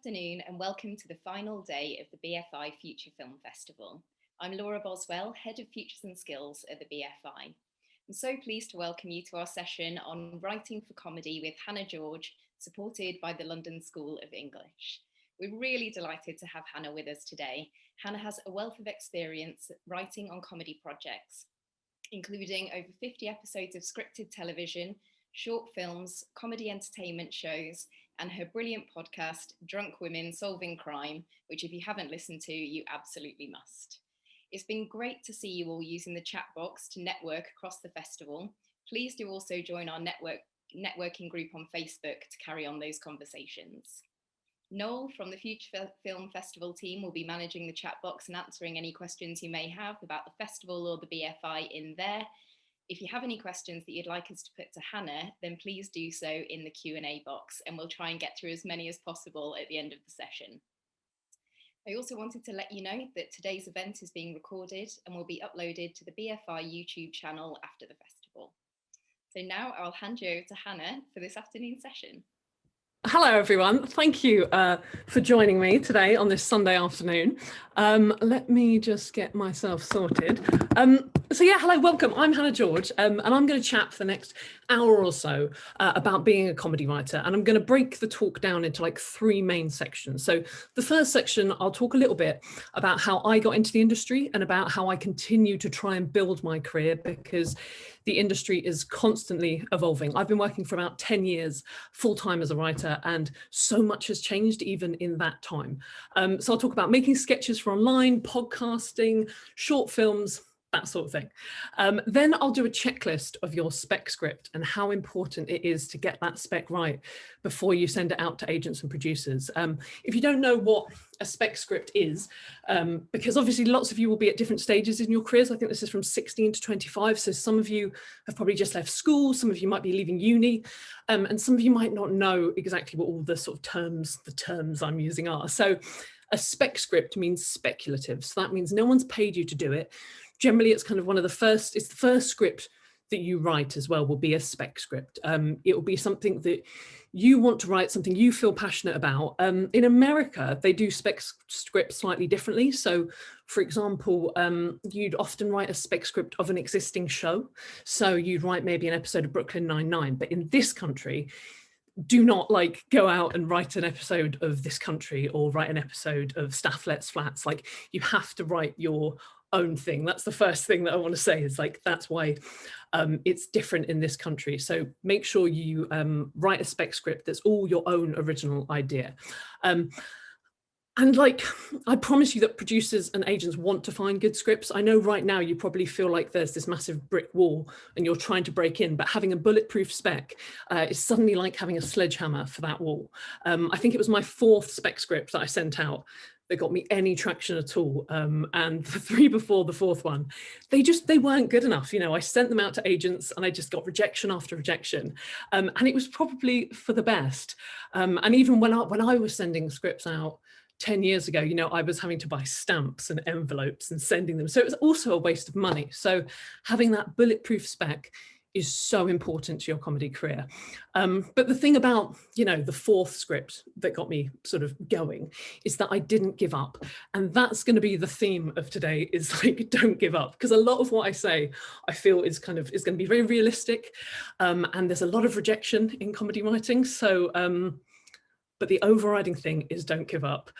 afternoon and welcome to the final day of the BFI Future Film Festival. I'm Laura Boswell, Head of Futures and Skills at the BFI. I'm so pleased to welcome you to our session on Writing for Comedy with Hannah George, supported by the London School of English. We're really delighted to have Hannah with us today. Hannah has a wealth of experience writing on comedy projects, including over 50 episodes of scripted television, short films, comedy entertainment shows, and her brilliant podcast, Drunk Women Solving Crime, which if you haven't listened to, you absolutely must. It's been great to see you all using the chat box to network across the festival. Please do also join our networking group on Facebook to carry on those conversations. Noel from the Future Film Festival team will be managing the chat box and answering any questions you may have about the festival or the BFI in there. If you have any questions that you'd like us to put to Hannah, then please do so in the Q&A box and we'll try and get through as many as possible at the end of the session. I also wanted to let you know that today's event is being recorded and will be uploaded to the BFI YouTube channel after the festival. So now I'll hand you over to Hannah for this afternoon session. Hello everyone, thank you for joining me today on this Sunday afternoon. Let me just get myself sorted. So yeah, hello, welcome. I'm Hannah George and I'm going to chat for the next hour or so about being a comedy writer, and I'm going to break the talk down into like three main sections. So the first section, I'll talk a little bit about how I got into the industry and about how I continue to try and build my career, because the industry is constantly evolving. I've been working for about 10 years full-time as a writer, and so much has changed even in that time. So I'll talk about making sketches for online, podcasting, short films, that sort of thing. Then I'll do a checklist of your spec script and how important it is to get that spec right before you send it out to agents and producers. If you don't know what a spec script is, because obviously lots of you will be at different stages in your careers. I think this is from 16 to 25. So some of you have probably just left school, some of you might be leaving uni, and some of you might not know exactly what all the sort of terms I'm using are. So a spec script means speculative. So that means no one's paid you to do it. Generally, it's kind of one of the first, it's the first script that you write as well will be a spec script. It will be something that you want to write, something you feel passionate about. In America, they do spec scripts slightly differently. So for example, you'd often write a spec script of an existing show. So you'd write maybe an episode of Brooklyn Nine-Nine, but in this country, do not like go out and write an episode of This Country or write an episode of Staff Lets Flats. Like you have to write your own thing. That's the first thing that I want to say, is like that's why it's different in this country. So make sure you write a spec script that's all your own original idea. And like, I promise you that producers and agents want to find good scripts. I know right now you probably feel like there's this massive brick wall and you're trying to break in, but having a bulletproof spec is suddenly like having a sledgehammer for that wall. I think it was my fourth spec script that I sent out that got me any traction at all. And the three before the fourth one, they weren't good enough. You know, I sent them out to agents and I just got rejection after rejection. And it was probably for the best. And even when I was sending scripts out 10 years ago, you know, I was having to buy stamps and envelopes and sending them. So it was also a waste of money. So having that bulletproof spec is so important to your comedy career. But the thing about, you know, the fourth script that got me sort of going is that I didn't give up. And that's going to be the theme of today, is like, don't give up. Because a lot of what I say, I feel is going to be very realistic. And there's a lot of rejection in comedy writing. So, but the overriding thing is don't give up.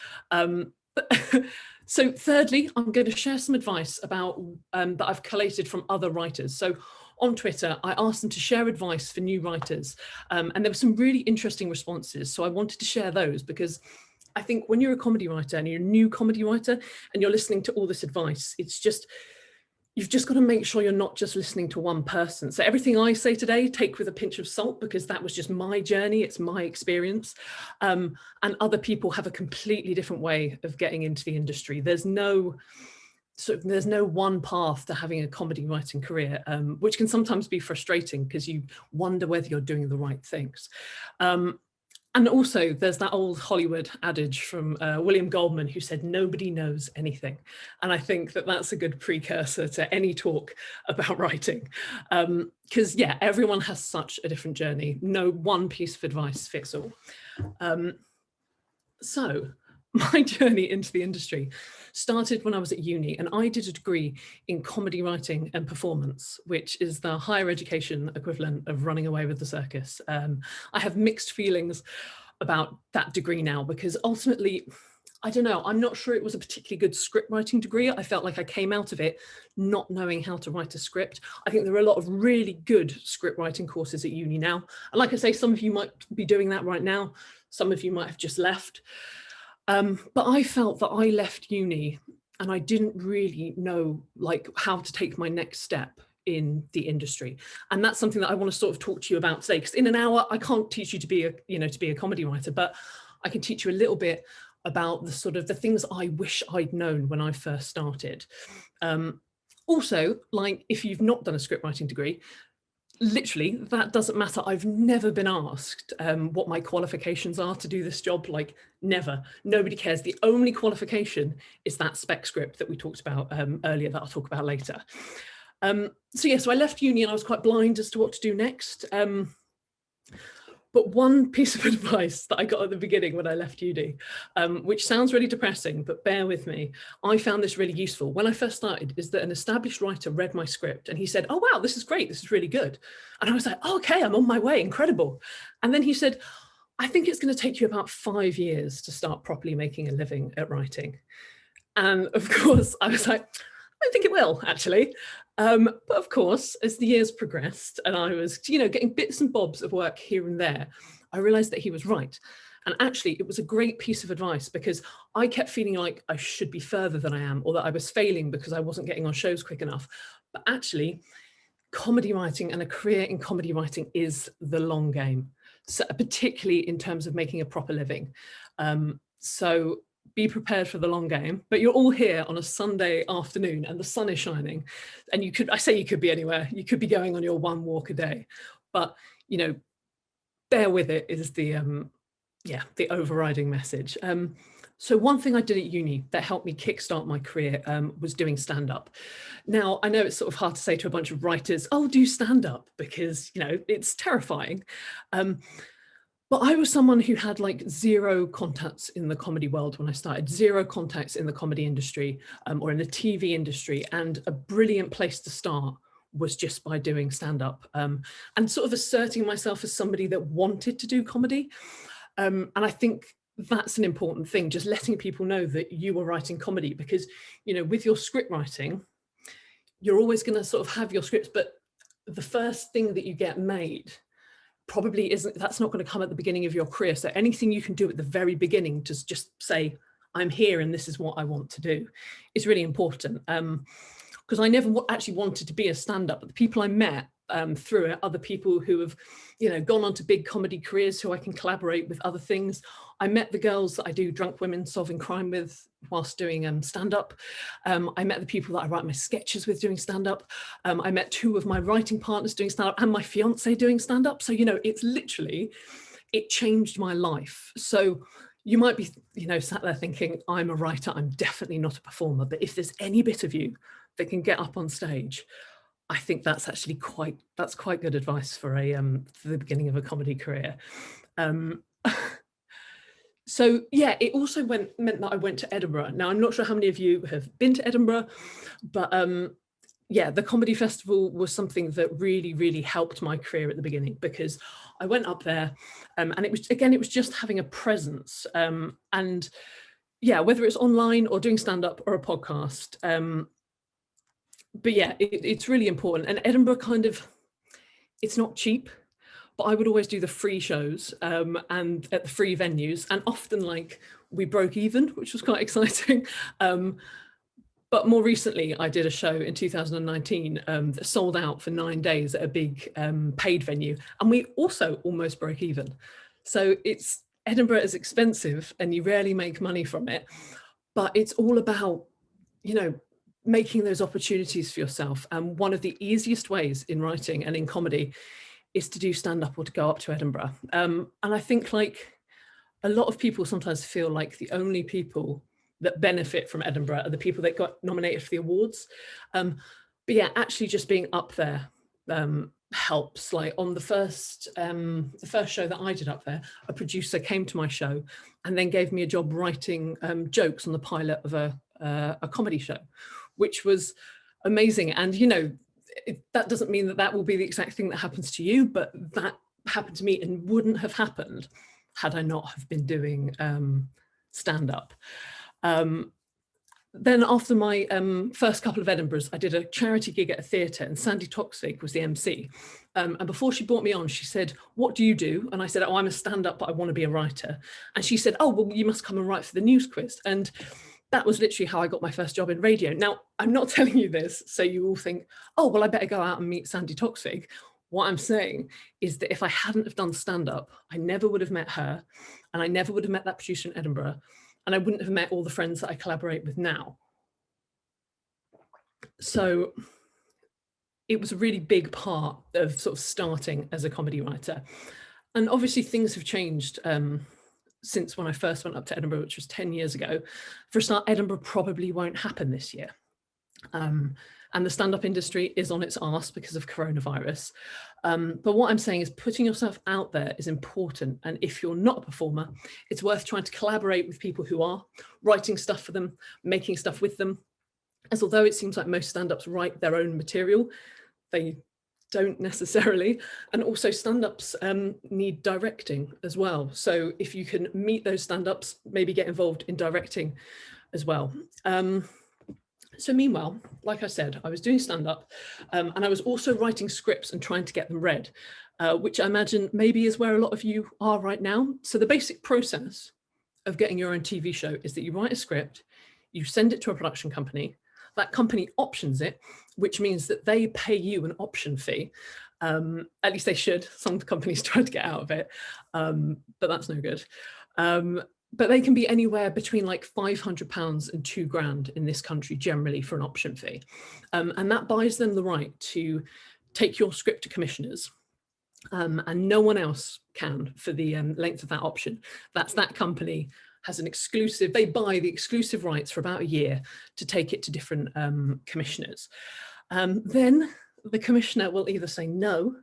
So thirdly, I'm going to share some advice about that I've collated from other writers. So on Twitter, I asked them to share advice for new writers, and there were some really interesting responses. So I wanted to share those because I think when you're a comedy writer and you're a new comedy writer and you're listening to all this advice, it's just, you've just got to make sure you're not just listening to one person. So everything I say today, take with a pinch of salt, because that was just my journey. It's my experience. And other people have a completely different way of getting into the industry. There's no one path to having a comedy writing career, which can sometimes be frustrating because you wonder whether you're doing the right things. And also there's that old Hollywood adage from William Goldman, who said, nobody knows anything. And I think that that's a good precursor to any talk about writing. Because yeah, everyone has such a different journey. No one piece of advice fits all. So my journey into the industry started when I was at uni, and I did a degree in comedy writing and performance, which is the higher education equivalent of running away with the circus. I have mixed feelings about that degree now, because ultimately, I don't know, I'm not sure it was a particularly good script writing degree. I felt like I came out of it not knowing how to write a script. I think there are a lot of really good script writing courses at uni now. And like I say, some of you might be doing that right now. Some of you might have just left. But I felt that I left uni and I didn't really know like how to take my next step in the industry. And that's something that I want to sort of talk to you about today, because in an hour, I can't teach you to be a comedy writer, but I can teach you a little bit about the sort of the things I wish I'd known when I first started. Also, like if you've not done a script writing degree, literally, that doesn't matter. I've never been asked what my qualifications are to do this job, like never. Nobody cares. The only qualification is that spec script that we talked about earlier that I'll talk about later. So I left uni and I was quite blind as to what to do next. But one piece of advice that I got at the beginning when I left uni, which sounds really depressing, but bear with me, I found this really useful. When I first started, is that an established writer read my script and he said, "Oh, wow, this is great. This is really good." And I was like, oh, okay, I'm on my way. Incredible. And then he said, "I think it's going to take you about 5 years to start properly making a living at writing." And of course, I was like, I don't think it will, actually. But of course, as the years progressed and I was, getting bits and bobs of work here and there, I realized that he was right. And actually, it was a great piece of advice, because I kept feeling like I should be further than I am, or that I was failing because I wasn't getting on shows quick enough. But actually, comedy writing and a career in comedy writing is the long game, so particularly in terms of making a proper living. So be prepared for the long game, but you're all here on a Sunday afternoon and the sun is shining, and you could be anywhere. You could be going on your one walk a day, but bear with it is the overriding message. So one thing I did at uni that helped me kickstart my career was doing stand-up. Now, I know it's sort of hard to say to a bunch of writers, oh, do stand-up, because it's terrifying. But I was someone who had like zero contacts in the comedy world when I started, zero contacts in the comedy industry or in the TV industry. And a brilliant place to start was just by doing stand-up and sort of asserting myself as somebody that wanted to do comedy. And I think that's an important thing, just letting people know that you are writing comedy, because, with your script writing, you're always going to sort of have your scripts, but the first thing that you get made that's not going to come at the beginning of your career. So anything you can do at the very beginning to just say, I'm here and this is what I want to do, is really important. Because I never actually wanted to be a stand-up, but the people I met through it, other people who have, gone on to big comedy careers who I can collaborate with other things. I met the girls that I do Drunk Women Solving Crime with whilst doing stand-up. I met the people that I write my sketches with doing stand-up. I met 2 of my writing partners doing stand-up and my fiance doing stand-up. So, it's literally, it changed my life. So you might be, sat there thinking, I'm a writer, I'm definitely not a performer. But if there's any bit of you that can get up on stage, I think that's actually quite good advice for the beginning of a comedy career. So yeah, it also meant that I went to Edinburgh. Now, I'm not sure how many of you have been to Edinburgh, but the comedy festival was something that really, really helped my career at the beginning, because I went up there and it was just having a presence. And yeah, whether it's online or doing stand-up or a podcast, but yeah, it's really important. And Edinburgh it's not cheap, but I would always do the free shows and at the free venues, and often we broke even, which was quite exciting. But more recently, I did a show in 2019 that sold out for 9 days at a big paid venue, and we also almost broke even. So Edinburgh is expensive and you rarely make money from it, but it's all about, making those opportunities for yourself. And one of the easiest ways in writing and in comedy is to do stand-up or to go up to Edinburgh. And I think a lot of people sometimes feel like the only people that benefit from Edinburgh are the people that got nominated for the awards. But yeah, actually just being up there helps. Like on the first show that I did up there, a producer came to my show and then gave me a job writing jokes on the pilot of a comedy show, which was amazing. And you know, that doesn't mean that that will be the exact thing that happens to you, but that happened to me and wouldn't have happened had I not have been doing stand-up. Then after my first couple of Edinburghs, I did a charity gig at a theatre and Sandy Toksvig was the MC. And before she brought me on, she said, "What do you do?" And I said, "Oh, I'm a stand-up, but I want to be a writer." And she said, "Oh, well, you must come and write for the news quiz." And that was literally how I got my first job in radio. Now, I'm not telling you this so you all think, "Oh, well, I better go out and meet Sandy Toksvig." What I'm saying is that if I hadn't have done stand-up, I never would have met her, and I never would have met that producer in Edinburgh, and I wouldn't have met all the friends that I collaborate with now. So it was a really big part of sort of starting as a comedy writer. And obviously things have changed since when I first went up to Edinburgh, which was 10 years ago. For a start, Edinburgh probably won't happen this year. And the stand-up industry is on its arse because of coronavirus. But what I'm saying is putting yourself out there is important. And if you're not a performer, it's worth trying to collaborate with people who are, writing stuff for them, making stuff with them. As although it seems like most stand-ups write their own material, they don't necessarily. And also stand-ups need directing as well. So if you can meet those stand-ups, maybe get involved in directing as well. So meanwhile, like I said, I was doing stand-up and I was also writing scripts and trying to get them read, which I imagine maybe is where a lot of you are right now. So the basic process of getting your own TV show is that you write a script, you send it to a production company, that company options it, which means that they pay you an option fee. At least they should. Some companies try to get out of it, but that's no good. But they can be anywhere between like £500 and £2,000 in this country generally for an option fee. And that buys them the right to take your script to commissioners. And no one else can for the length of that option. That's that company has an exclusive, they buy the exclusive rights for about a year to take it to different commissioners. Then the commissioner will either say no,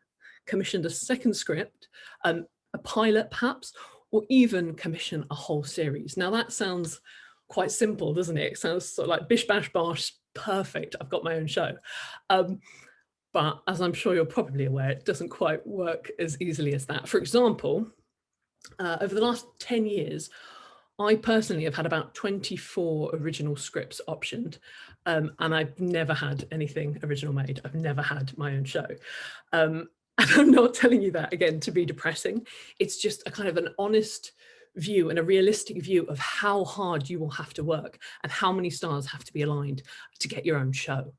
commission a second script, a pilot perhaps, or even commission a whole series. Now that sounds quite simple, doesn't it? It sounds sort of like bish, bash, bosh, perfect, I've got my own show. But as I'm sure you're probably aware, it doesn't quite work as easily as that. For example, over the last 10 years, I personally have had about 24 original scripts optioned, and I've never had anything original made. I've never had my own show. And I'm not telling you that, again, to be depressing. It's just a kind of an honest view and a realistic view of how hard you will have to work and how many stars have to be aligned to get your own show.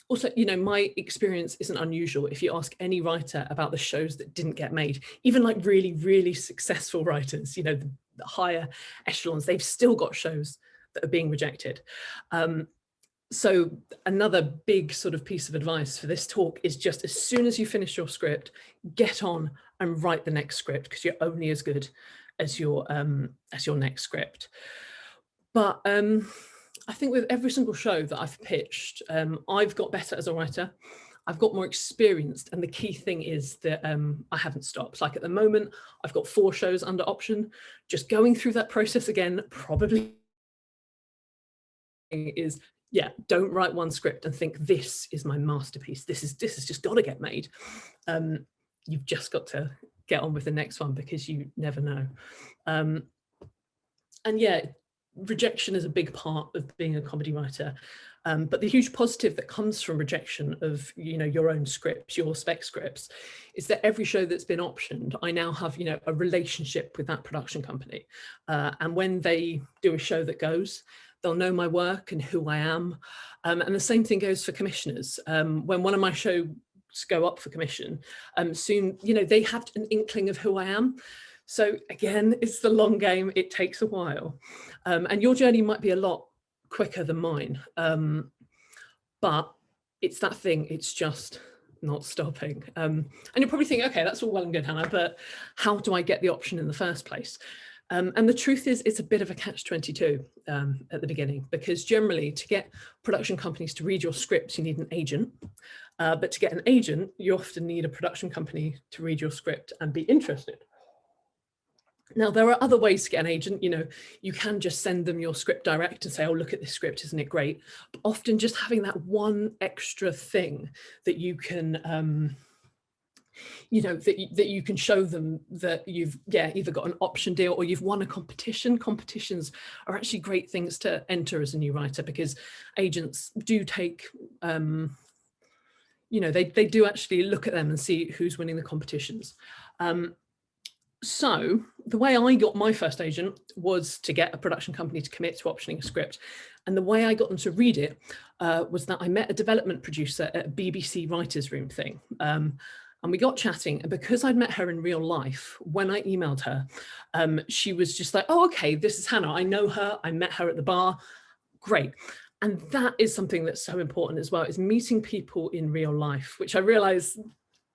Also, you know, my experience isn't unusual. If you ask any writer about the shows that didn't get made, even like really, really successful writers, you know, the higher echelons, they've still got shows that are being rejected. So another big sort of piece of advice for this talk is just as soon as you finish your script, get on and write the next script, because you're only as good as your next script. But I think with every single show that I've pitched, I've got better as a writer. I've got more experienced, and the key thing is that I haven't stopped. Like at the moment, I've got 4 shows under option. Just going through that process again probably is, yeah, don't write one script and think this is my masterpiece. This has just got to get made. You've just got to get on with the next one because you never know. And yeah, rejection is a big part of being a comedy writer. But the huge positive that comes from rejection of, you know, your own scripts, your spec scripts, is that every show that's been optioned, I now have, you know, a relationship with that production company. And when they do a show that goes, they'll know my work and who I am. And the same thing goes for commissioners. When one of my shows go up for commission, soon, you know, they have an inkling of who I am. So again, it's the long game, it takes a while. And your journey might be a lot quicker than mine. But it's that thing, it's just not stopping. And you're probably thinking, okay, that's all well and good, Hannah, but how do I get the option in the first place? And the truth is, it's a bit of a catch-22 at the beginning, because generally to get production companies to read your scripts, you need an agent. But to get an agent, you often need a production company to read your script and be interested. Now, there are other ways to get an agent. You can just send them your script direct and say, oh, look at this script, isn't it great? But often just having that one extra thing that you can, that you can show them that you've either got an option deal or you've won a competition. Competitions are actually great things to enter as a new writer, because agents do take, they do actually look at them and see who's winning the competitions. So the way I got my first agent was to get a production company to commit to optioning a script. And the way I got them to read it was that I met a development producer at a BBC writers' room thing. And we got chatting, and because I'd met her in real life, when I emailed her, she was just like, oh, okay, this is Hannah. I know her. I met her at the bar. Great. And that is something that's so important as well, is meeting people in real life, which I realize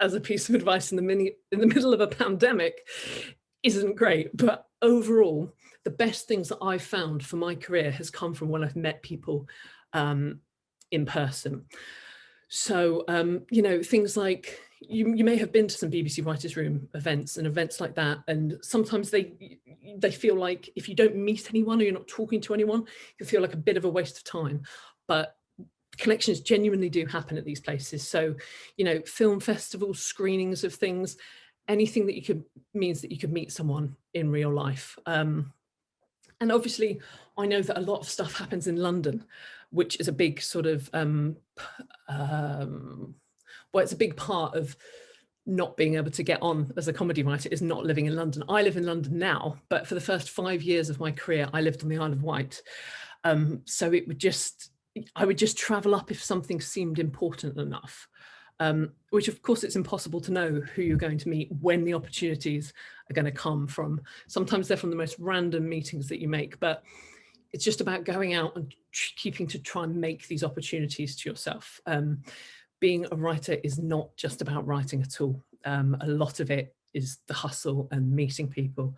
as a piece of advice in the middle of a pandemic isn't great. But overall, the best things that I've found for my career has come from when I've met people in person. So, things like you may have been to some BBC Writers' Room events and events like that. And sometimes they feel like if you don't meet anyone or you're not talking to anyone, you feel like a bit of a waste of time. But connections genuinely do happen at these places. So, film festivals, screenings of things, anything that means that you could meet someone in real life. And obviously, I know that a lot of stuff happens in London, which is a big sort of, it's a big part of not being able to get on as a comedy writer is not living in London. I live in London now, but for the first 5 years of my career, I lived on the Isle of Wight. So I would just travel up if something seemed important enough, which of course it's impossible to know who you're going to meet when the opportunities are going to come from. Sometimes they're from the most random meetings that you make, but it's just about going out and keeping to try and make these opportunities to yourself. Being a writer is not just about writing at all. A lot of it is the hustle and meeting people.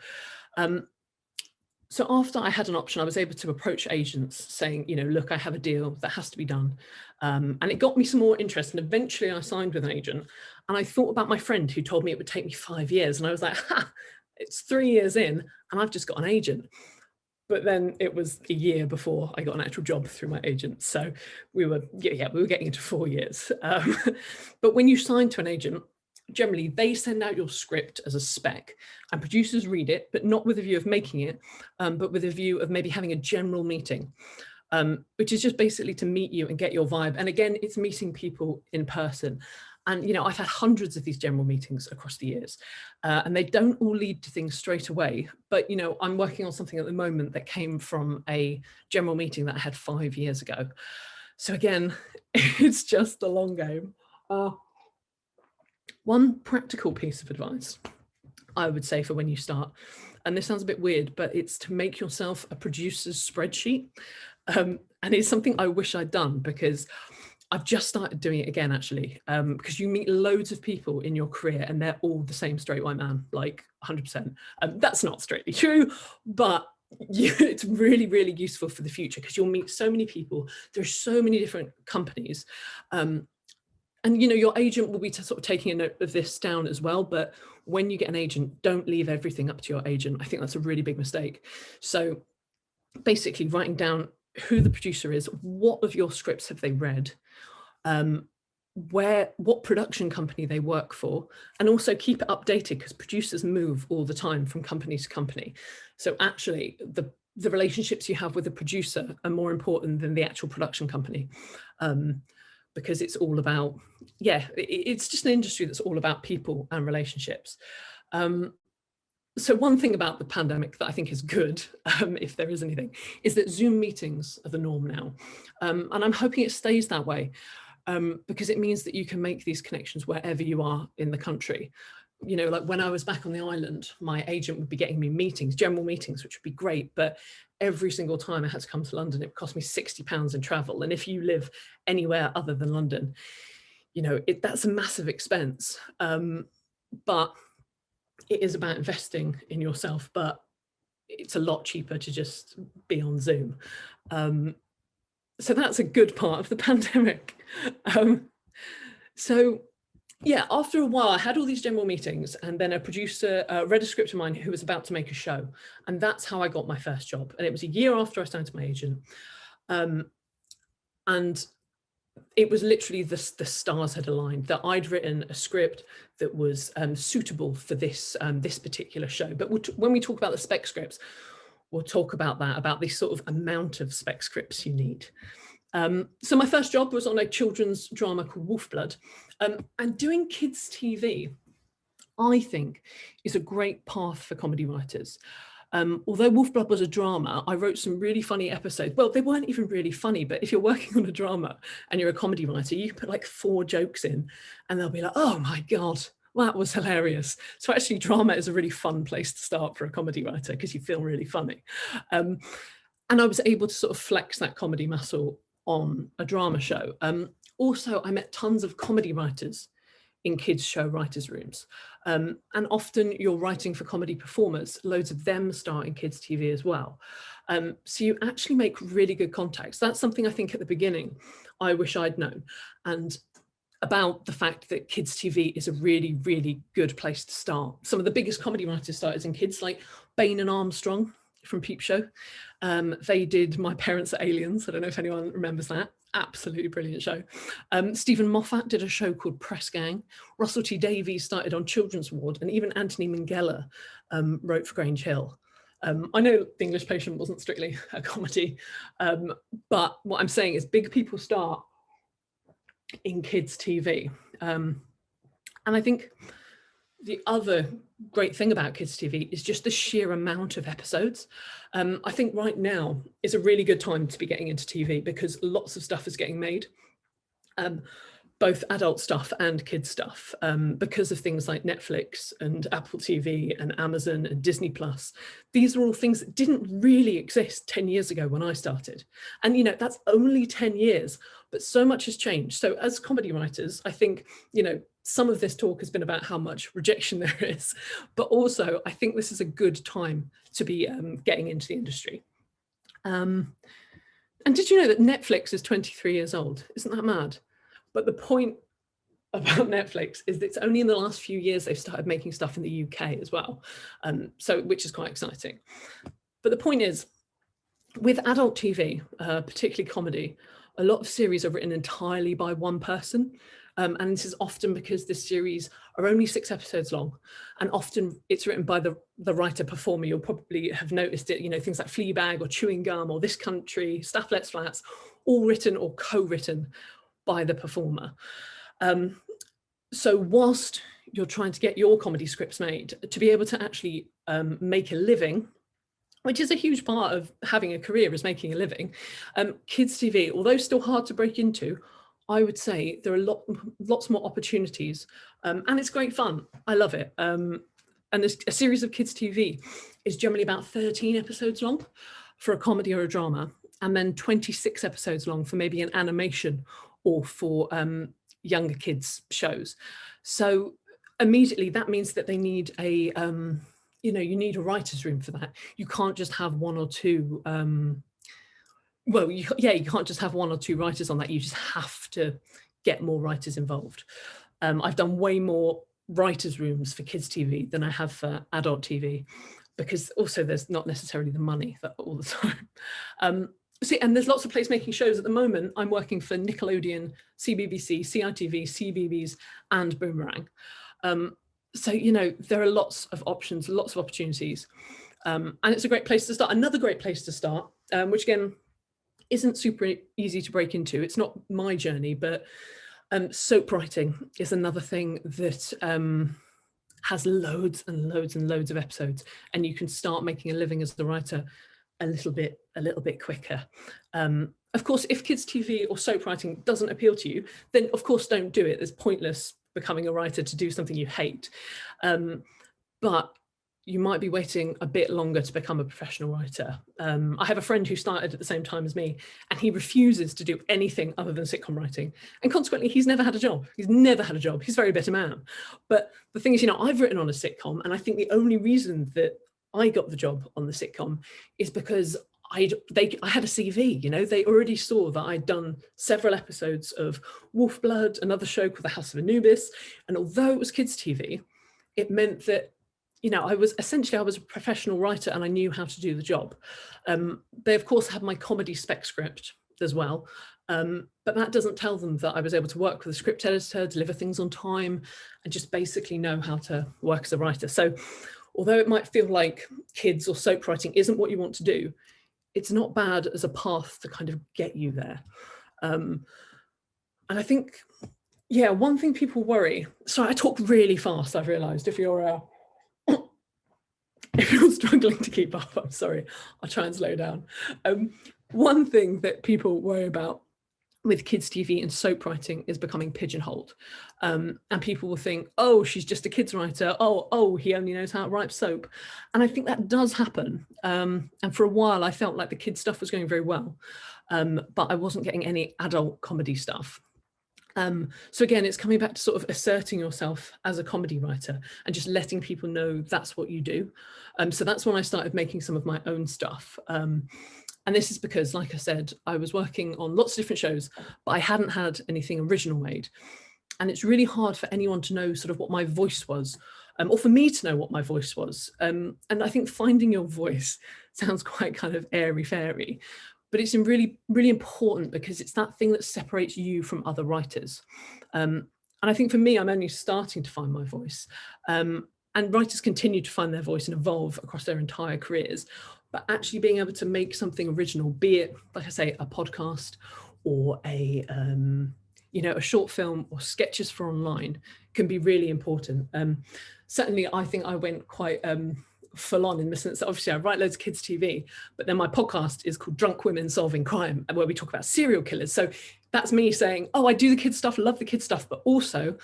So after I had an option, I was able to approach agents saying, look, I have a deal that has to be done. And it got me some more interest. And eventually I signed with an agent. And I thought about my friend who told me it would take me 5 years. And I was like, it's 3 years in and I've just got an agent. But then it was a year before I got an actual job through my agent. So we were getting into 4 years. But when you sign to an agent, generally they send out your script as a spec and producers read it, but not with a view of making it, but with a view of maybe having a general meeting, which is just basically to meet you and get your vibe. And again, it's meeting people in person. And, I've had hundreds of these general meetings across the years, and they don't all lead to things straight away. But, I'm working on something at the moment that came from a general meeting that I had 5 years ago. So again, it's just a long game. One practical piece of advice I would say for when you start, and this sounds a bit weird, but it's to make yourself a producer's spreadsheet. And it's something I wish I'd done, because I've just started doing it again, actually, because you meet loads of people in your career and they're all the same straight white man, like 100%. That's not strictly true, but it's really, really useful for the future, because you'll meet so many people. There's so many different companies. And, your agent will be sort of taking a note of this down as well. But when you get an agent, don't leave everything up to your agent. I think that's a really big mistake. So basically writing down who the producer is, what of your scripts have they read, what production company they work for, and also keep it updated, because producers move all the time from company to company. So actually the relationships you have with the producer are more important than the actual production company. Because it's all about, it's just an industry that's all about people and relationships. So one thing about the pandemic that I think is good, if there is anything, is that Zoom meetings are the norm now. And I'm hoping it stays that way, because it means that you can make these connections wherever you are in the country. Like when I was back on the island, my agent would be getting me meetings, general meetings, which would be great. But every single time I had to come to London, it would cost me £60 in travel. And if you live anywhere other than London, that's a massive expense. But it is about investing in yourself, but it's a lot cheaper to just be on Zoom. So that's a good part of the pandemic. So yeah, after a while, I had all these general meetings, and then a producer read a script of mine who was about to make a show. And that's how I got my first job. And it was a year after I signed to my agent. And it was literally the stars had aligned, that I'd written a script that was suitable for this particular show. But when we talk about the spec scripts, we'll talk about that, about this sort of amount of spec scripts you need. So my first job was on a children's drama called Wolfblood, and doing kids TV, I think, is a great path for comedy writers. Although Wolfblood was a drama, I wrote some really funny episodes. Well, they weren't even really funny, but if you're working on a drama and you're a comedy writer, you put like 4 jokes in and they'll be like, oh my God, that was hilarious. So actually drama is a really fun place to start for a comedy writer because you feel really funny. And I was able to sort of flex that comedy muscle on a drama show. Also, I met tons of comedy writers in kids show writers' rooms. And often you're writing for comedy performers, loads of them start in kids TV as well. So you actually make really good contacts. That's something I think at the beginning, I wish I'd known. And about the fact that kids TV is a really, really good place to start. Some of the biggest comedy writers started in kids, like Bain and Armstrong from Peep Show. They did My Parents Are Aliens. I don't know if anyone remembers that. Absolutely brilliant show. Stephen Moffat did a show called Press Gang. Russell T Davies started on Children's Ward, and even Anthony Minghella wrote for Grange Hill. I know The English Patient wasn't strictly a comedy, but what I'm saying is big people start in kids TV. And I think the other great thing about kids TV is just the sheer amount of episodes. I think right now is a really good time to be getting into TV because lots of stuff is getting made, both adult stuff and kids stuff, because of things like Netflix and Apple TV and Amazon and Disney Plus. These are all things that didn't really exist 10 years ago when I started. And, you know, that's only 10 years, but so much has changed. So as comedy writers, I think, you know, some of this talk has been about how much rejection there is, but also I think this is a good time to be getting into the industry. And did you know that Netflix is 23 years old? Isn't that mad? But the point about Netflix is that it's only in the last few years they've started making stuff in the UK as well, so which is quite exciting. But the point is, with adult TV, particularly comedy, a lot of series are written entirely by one person. And this is often because the series are only 6 episodes long, and often it's written by the writer performer. You'll probably have noticed it, you know, things like Fleabag or Chewing Gum or This Country, Staff Lets Flats, all written or co-written by the performer. So whilst you're trying to get your comedy scripts made, to be able to actually make a living, which is a huge part of having a career, is making a living, kids TV, although still hard to break into, I would say there are lots more opportunities, and it's great fun. I love it. And a series of kids TV is generally about 13 episodes long for a comedy or a drama, and then 26 episodes long for maybe an animation or for younger kids shows. So immediately that means that they need a, you know, you need a writer's room for that. You can't just have 1 or 2, well, you can't just have 1 or 2 writers on that. You just have to get more writers involved. I've done way more writers' rooms for kids' TV than I have for adult TV, because also there's not necessarily the money for all the time. See, and there's lots of placemaking shows at the moment. I'm working for Nickelodeon, CBBC, CITV, CBeebies, and Boomerang. So, you know, there are lots of options, lots of opportunities. And it's a great place to start. Another great place to start, which again, isn't super easy to break into. It's not my journey, but soap writing is another thing that has loads and loads and loads of episodes, and you can start making a living as the writer a little bit quicker. Of course, if kids TV or soap writing doesn't appeal to you, then of course don't do it. It's pointless becoming a writer to do something you hate. But you might be waiting a bit longer to become a professional writer. I have a friend who started at the same time as me, and he refuses to do anything other than sitcom writing. And consequently, he's never had a job. He's never had a job. He's a very bitter man. But the thing is, you know, I've written on a sitcom, and I think the only reason that I got the job on the sitcom is because I had a CV, you know, they already saw that I'd done several episodes of Wolf Blood, another show called The House of Anubis. And although it was kids' TV, it meant that, you know, I was a professional writer and I knew how to do the job. They, of course, had my comedy Spec Script as well. But that doesn't tell them that I was able to work with a script editor, deliver things on time, and just basically know how to work as a writer. So although it might feel like kids or soap writing isn't what you want to do, it's not bad as a path to kind of get you there. And I think, yeah, one thing people worry, sorry, I talk really fast, I've realized. If you're struggling to keep up, I'm sorry, I'll try and slow down. One thing that people worry about with kids TV and soap writing is becoming pigeonholed. And people will think, oh, she's just a kids writer. Oh, he only knows how to write soap. And I think that does happen. And for a while, I felt like the kids stuff was going very well, but I wasn't getting any adult comedy stuff. So again, it's coming back to sort of asserting yourself as a comedy writer and just letting people know that's what you do. So that's when I started making some of my own stuff. And this is because, like I said, I was working on lots of different shows, but I hadn't had anything original made. And it's really hard for anyone to know sort of what my voice was, or for me to know what my voice was. And I think finding your voice sounds quite kind of airy-fairy, but it's really, really important because it's that thing that separates you from other writers. And I think for me, I'm only starting to find my voice. And writers continue to find their voice and evolve across their entire careers. But actually being able to make something original, be it, like I say, a podcast or a short film or sketches for online, can be really important. Certainly, I think I went quite full on in the sense that obviously I write loads of kids' TV, but then my podcast is called Drunk Women Solving Crime, where we talk about serial killers. So that's me saying, oh, I do the kids' stuff, love the kids' stuff, but also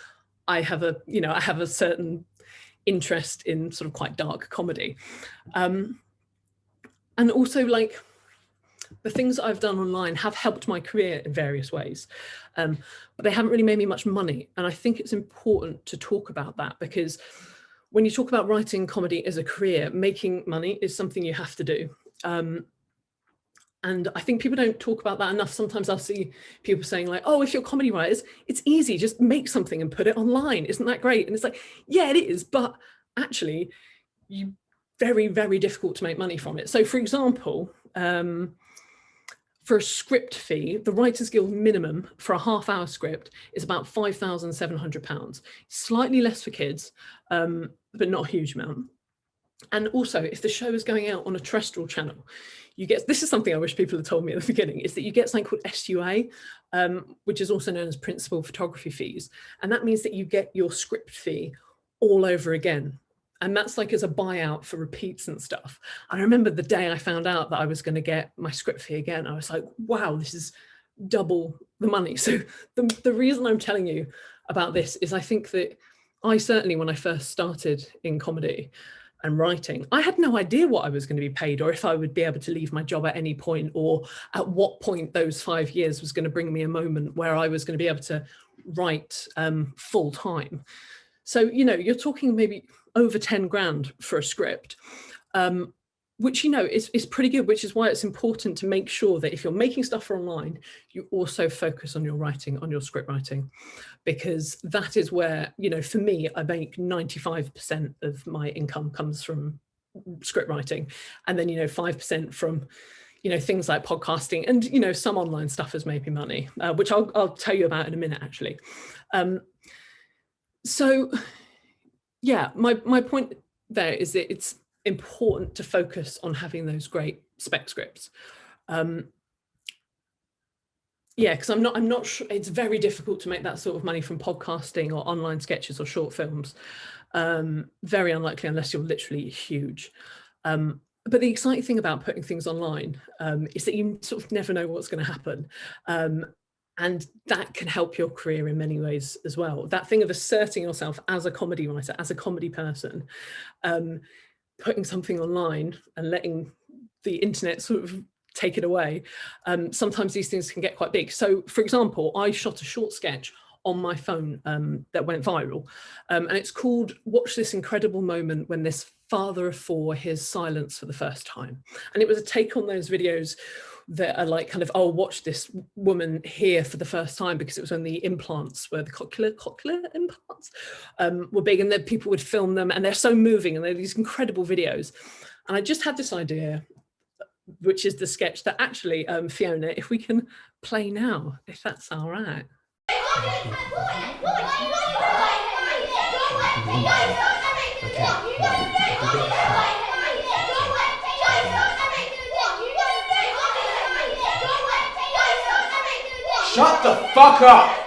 I have a certain interest in sort of quite dark comedy. And also, like, the things that I've done online have helped my career in various ways, but they haven't really made me much money. And I think it's important to talk about that, because when you talk about writing comedy as a career, making money is something you have to do. And I think people don't talk about that enough. Sometimes I'll see people saying like, oh, if you're comedy writers, it's easy, just make something and put it online. Isn't that great? And it's like, yeah, it is. But actually, very, very difficult to make money from it. So for example, for a script fee, the Writers Guild minimum for a half-hour script is about £5,700. Slightly less for kids, but not a huge amount. And also, if the show is going out on a terrestrial channel, you get, this is something I wish people had told me at the beginning, is that you get something called SUA, which is also known as principal photography fees. And that means that you get your script fee all over again. And that's like as a buyout for repeats and stuff. I remember the day I found out that I was going to get my script fee again, I was like, wow, this is double the money. So the reason I'm telling you about this is I think that I certainly, when I first started in comedy and writing, I had no idea what I was going to be paid, or if I would be able to leave my job at any point, or at what point those 5 years was going to bring me a moment where I was going to be able to write full time. So, you know, you're talking maybe over 10 grand for a script, which, you know, is pretty good, which is why it's important to make sure that if you're making stuff for online, you also focus on your writing, on your script writing, because that is where, you know, for me, I make 95% of my income comes from script writing. And then, you know, 5% from, you know, things like podcasting, and, you know, some online stuff has made me money, which I'll tell you about in a minute, actually. So, yeah, my point there is that it's important to focus on having those great spec scripts. Yeah, because I'm not sure, it's very difficult to make that sort of money from podcasting or online sketches or short films. Very unlikely unless you're literally huge. But the exciting thing about putting things online is that you sort of never know what's going to happen. And that can help your career in many ways as well. That thing of asserting yourself as a comedy writer, as a comedy person, putting something online and letting the internet sort of take it away. Sometimes these things can get quite big. So, for example, I shot a short sketch on my phone that went viral. And it's called Watch This Incredible Moment When This Father of Four Hears Silence for the First Time. And it was a take on those videos that are like kind of, oh, watch this woman hear for the first time, because it was when the implants were, the cochlear implants were big, and then people would film them, and they're so moving, and they're these incredible videos. And I just had this idea, which is the sketch that actually, Fiona, if we can play now, if that's all right. Shut the fuck up!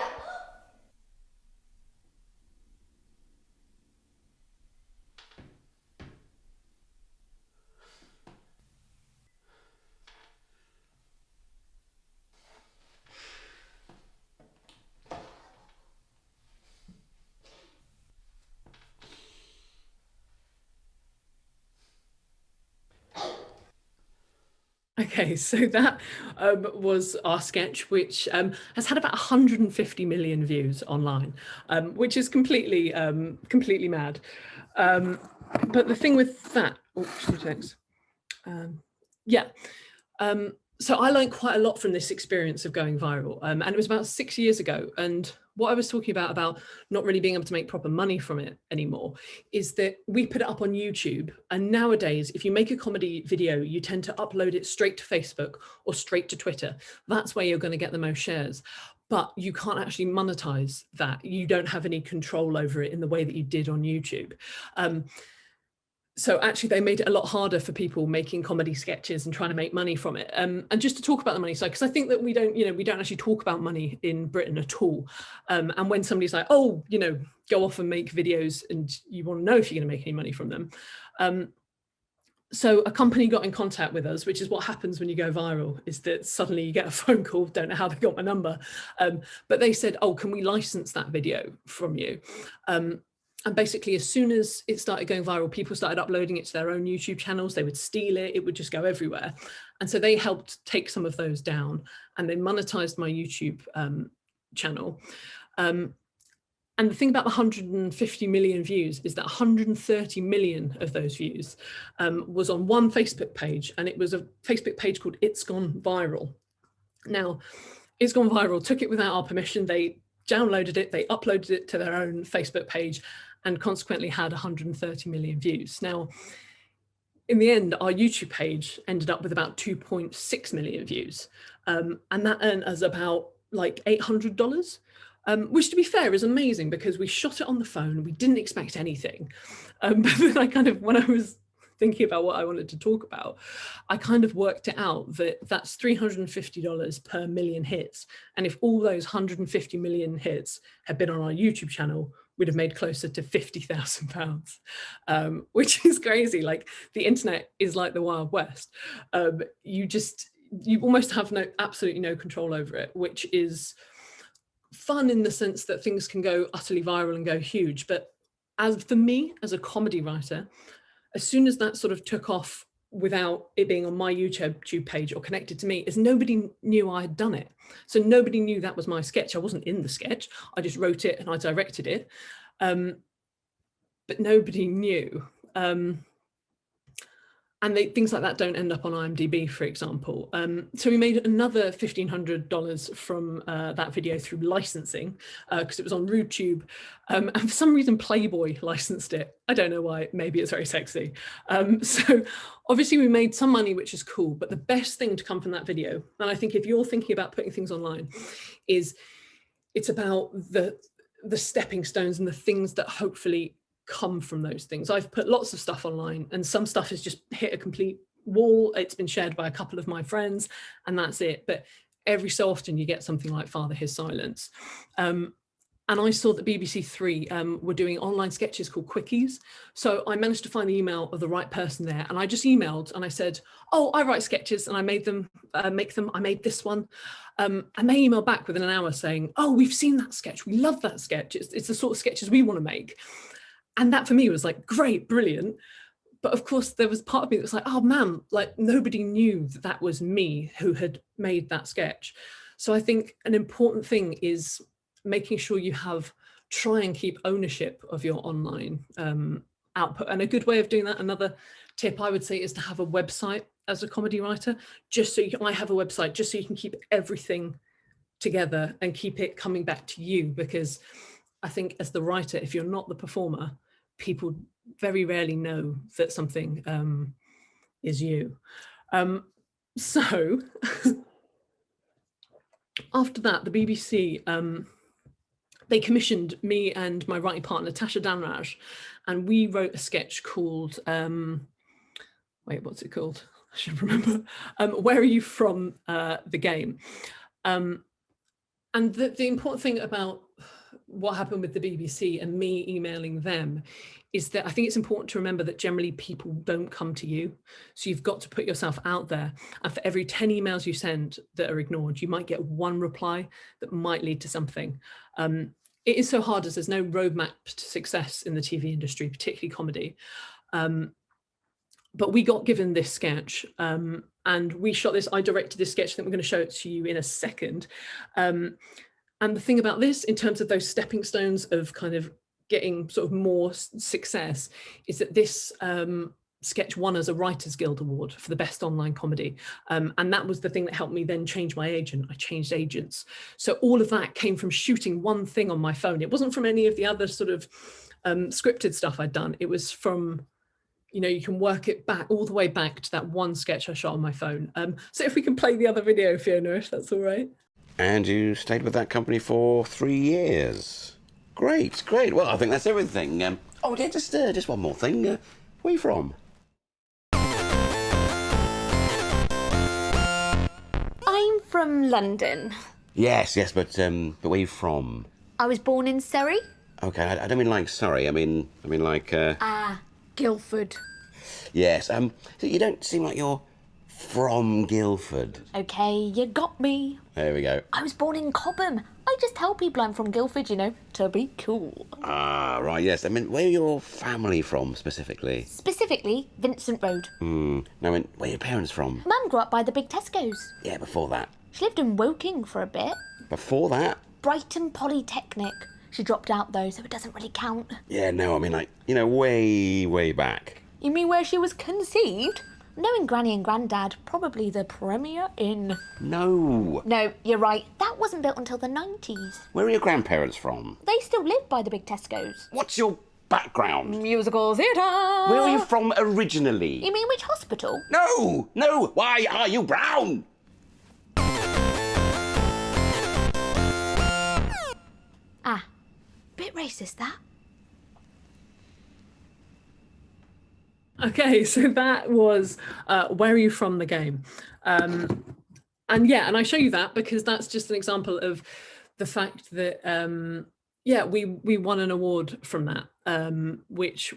Okay, so that was our sketch, which has had about 150 million views online, which is completely mad. But the thing with that, so I learned quite a lot from this experience of going viral, and it was about 6 years ago. And what I was talking about not really being able to make proper money from it anymore, is that we put it up on YouTube. And nowadays, if you make a comedy video, you tend to upload it straight to Facebook or straight to Twitter. That's where you're going to get the most shares. But you can't actually monetize that. You don't have any control over it in the way that you did on YouTube. So actually they made it a lot harder for people making comedy sketches and trying to make money from it. And just to talk about the money side, because I think that we don't actually talk about money in Britain at all. And when somebody's like, oh, go off and make videos, and you want to know if you're going to make any money from them. So a company got in contact with us, which is what happens when you go viral, is that suddenly you get a phone call, don't know how they got my number. But they said, oh, can we license that video from you? And basically, as soon as it started going viral, people started uploading it to their own YouTube channels. They would steal it. It would just go everywhere. And so they helped take some of those down, and they monetized my YouTube channel. And the thing about the 150 million views is that 130 million of those views was on one Facebook page. And it was a Facebook page called It's Gone Viral. Now, It's Gone Viral took it without our permission. They downloaded it, they uploaded it to their own Facebook page, and consequently had 130 million views. Now, in the end, our YouTube page ended up with about 2.6 million views. And that earned us about like $800, which, to be fair, is amazing, because we shot it on the phone. We didn't expect anything. But then I kind of, when I was thinking about what I wanted to talk about, I kind of worked it out that that's $350 per million hits. And if all those 150 million hits had been on our YouTube channel, we'd have made closer to £50,000, which is crazy. Like, the internet is like the Wild West. You almost have absolutely no control over it, which is fun in the sense that things can go utterly viral and go huge. But as for me, as a comedy writer, as soon as that sort of took off without it being on my YouTube page or connected to me, is nobody knew I had done it. So nobody knew that was my sketch. I wasn't in the sketch. I just wrote it and I directed it. But nobody knew. And things like that don't end up on IMDb, for example. So we made another $1,500 from that video through licensing, because it was on RudeTube. And for some reason, Playboy licensed it. I don't know why, maybe it's very sexy. So obviously we made some money, which is cool, but the best thing to come from that video, and I think if you're thinking about putting things online, is it's about the stepping stones and the things that hopefully come from those things. I've put lots of stuff online, and some stuff has just hit a complete wall. It's been shared by a couple of my friends, and that's it. But every so often you get something like Father Hears Silence. And I saw that BBC Three were doing online sketches called Quickies. So I managed to find the email of the right person there, and I just emailed and I said, oh, I write sketches and I made them, I made this one. And they emailed back within an hour saying, oh, we've seen that sketch. We love that sketch. It's the sort of sketches we want to make. And that for me was like, great, brilliant. But of course, there was part of me that was like, oh man, like nobody knew that that was me who had made that sketch. So I think an important thing is making sure you try and keep ownership of your online output. And a good way of doing that, another tip I would say, is to have a website as a comedy writer, I have a website just so you can keep everything together and keep it coming back to you, because I think as the writer, if you're not the performer, people very rarely know that something is you. So after that, the BBC, they commissioned me and my writing partner, Tasha Danraj, and we wrote a sketch called, wait, what's it called? I should remember. Where Are You From, the Game. And the important thing about what happened with the BBC and me emailing them is that I think it's important to remember that generally people don't come to you. So you've got to put yourself out there. And for every 10 emails you send that are ignored, you might get one reply that might lead to something. It is so hard as there's no roadmap to success in the TV industry, particularly comedy. But we got given this sketch and we shot this. I directed this sketch. I think we're going to show it to you in a second. And the thing about this, in terms of those stepping stones of kind of getting sort of more success, is that this sketch won as a Writers Guild Award for the best online comedy. And that was the thing that helped me then change my agent. I changed agents. So all of that came from shooting one thing on my phone. It wasn't from any of the other sort of scripted stuff I'd done. It was from, you know, you can work it back all the way back to that one sketch I shot on my phone. So if we can play the other video, Fiona, if that's all right. And you stayed with that company for 3 years. Great, great. Well, I think that's everything. Oh, yeah, just one more thing. Where are you from? I'm from London. Yes, but where are you from? I was born in Surrey. Okay, I don't mean like sorry. I mean like. Guildford. Yes. So you don't seem like you're from Guildford. Okay, you got me. There we go. I was born in Cobham. I just tell people I'm from Guildford, you know, to be cool. Ah, right, yes. I mean, where are your family from, specifically? Specifically, Vincent Road. No, I mean, where are your parents from? Mum grew up by the big Tesco's. Yeah, before that. She lived in Woking for a bit. Before that? Brighton Polytechnic. She dropped out, though, so it doesn't really count. Yeah, no, I mean, like, you know, way, way back. You mean where she was conceived? Knowing Granny and Grandad, probably the Premier Inn. No. No, you're right. That wasn't built until the 90s. Where are your grandparents from? They still live by the big Tesco's. What's your background? Musical theatre. Where are you from originally? You mean which hospital? No! Why are you brown? Bit racist, that. Okay, so that was Where Are You From, the game. And I show you that because that's just an example of the fact that, we won an award from that, which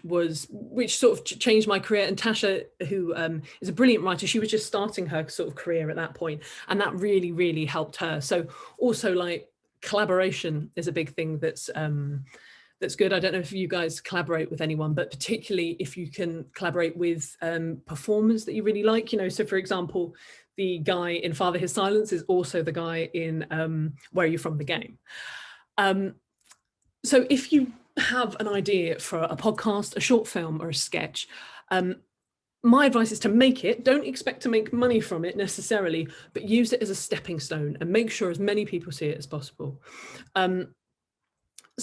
sort of changed my career. And Tasha, who is a brilliant writer, she was just starting her sort of career at that point, and that really, really helped her. So also, like, collaboration is a big thing that's good. I don't know if you guys collaborate with anyone, but particularly if you can collaborate with performers that you really like, you know. So for example, the guy in Father His Silence is also the guy in Where Are You From, the game. So if you have an idea for a podcast, a short film, or a sketch, my advice is to make it. Don't expect to make money from it necessarily, but use it as a stepping stone and make sure as many people see it as possible. So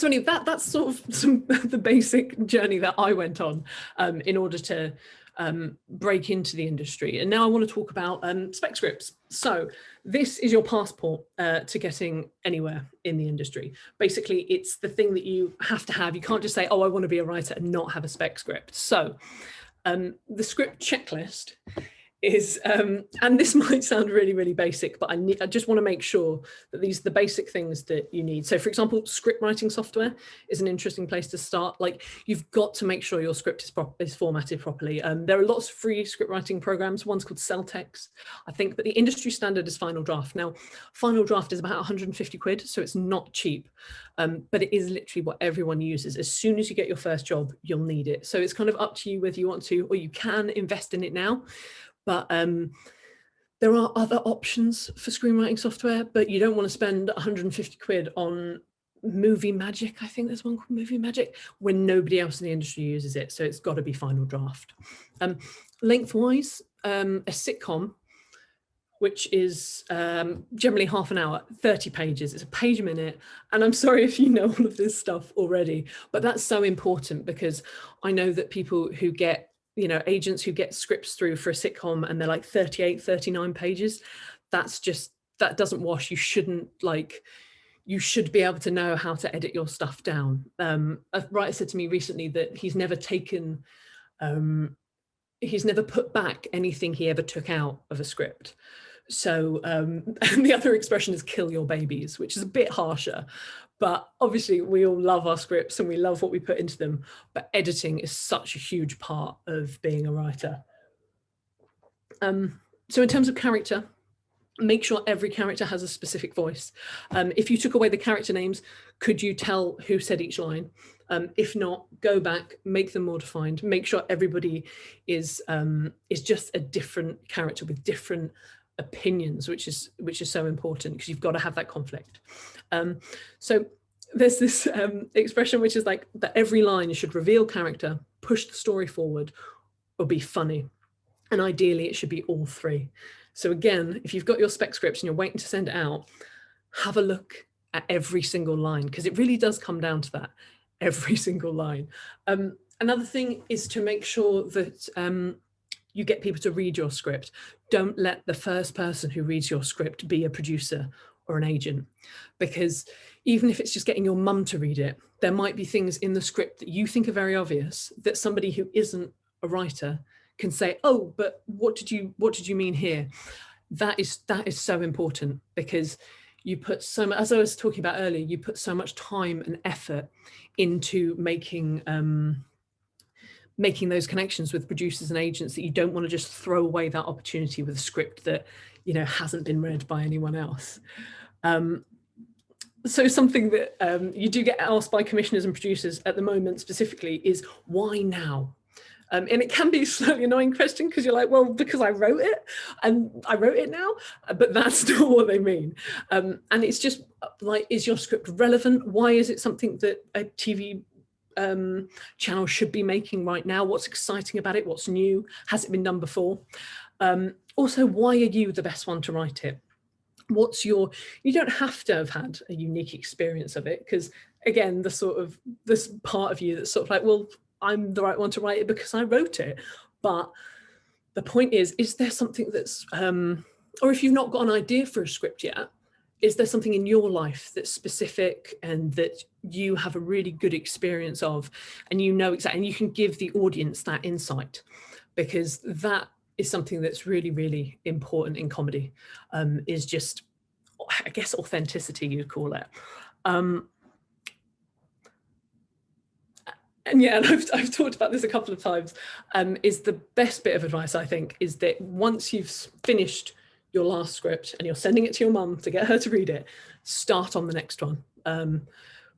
anyway, that's sort of the basic journey that I went on in order to break into the industry. And now I want to talk about Spec Scripts. So this is your passport to getting anywhere in the industry. Basically, it's the thing that you have to have. You can't just say, oh, I want to be a writer and not have a Spec Script. So the script checklist is, and this might sound really, really basic, but I just want to make sure that these are the basic things that you need. So for example, script writing software is an interesting place to start. Like, you've got to make sure your script is formatted properly. There are lots of free script writing programs. One's called Celtex, I think, but the industry standard is Final Draft. Now, Final Draft is about 150 quid, so it's not cheap, but it is literally what everyone uses. As soon as you get your first job, you'll need it. So it's kind of up to you whether you want to, or you can invest in it now. But there are other options for screenwriting software, but you don't want to spend 150 quid on movie magic. I think there's one called movie magic when nobody else in the industry uses it. So it's got to be final draft. Lengthwise, a sitcom, which is generally half an hour, 30 pages. It's a page a minute. And I'm sorry if you know all of this stuff already, but that's so important because I know that people who get, you know, agents who get scripts through for a sitcom and they're like 38, 39 pages, that's just, that doesn't wash. You shouldn't like, you should be able to know how to edit your stuff down. A writer said to me recently that he's never taken, he's never put back anything he ever took out of a script. So, and the other expression is kill your babies, which is a bit harsher, but obviously we all love our scripts and we love what we put into them, but editing is such a huge part of being a writer. So in terms of character, make sure every character has a specific voice. If you took away the character names, could you tell who said each line? If not, go back, make them more defined, make sure everybody is just a different character with different opinions, which is so important because you've got to have that conflict. So there's this expression which is like that every line should reveal character, push the story forward, or be funny. And ideally it should be all three. So again, if you've got your spec scripts and you're waiting to send it out, have a look at every single line because it really does come down to that, every single line. Another thing is to make sure that you get people to read your script. Don't let the first person who reads your script be a producer or an agent, because even if it's just getting your mum to read it, there might be things in the script that you think are very obvious that somebody who isn't a writer can say, oh, but what did you mean here? That is so important because you put so much, as I was talking about earlier, you put so much time and effort into making those connections with producers and agents that you don't want to just throw away that opportunity with a script that, you know, hasn't been read by anyone else. So something that you do get asked by commissioners and producers at the moment specifically is why now? And it can be a slightly annoying question because you're like, well, because I wrote it and I wrote it now, but that's not what they mean. And it's just like, is your script relevant? Why is it something that a TV channel should be making right now? What's exciting about it? What's new? Has it been done before? Also, why are you the best one to write it? You don't have to have had a unique experience of it because again, this part of you that's sort of like, well, I'm the right one to write it because I wrote it. But the point is there something that's, or if you've not got an idea for a script yet, is there something in your life that's specific and that you have a really good experience of and you know exactly, and you can give the audience that insight, because that is something that's really, really important in comedy, is just, I guess, authenticity, you'd call it. And yeah, and I've talked about this a couple of times, is the best bit of advice, I think, is that once you've finished your last script and you're sending it to your mum to get her to read it, start on the next one,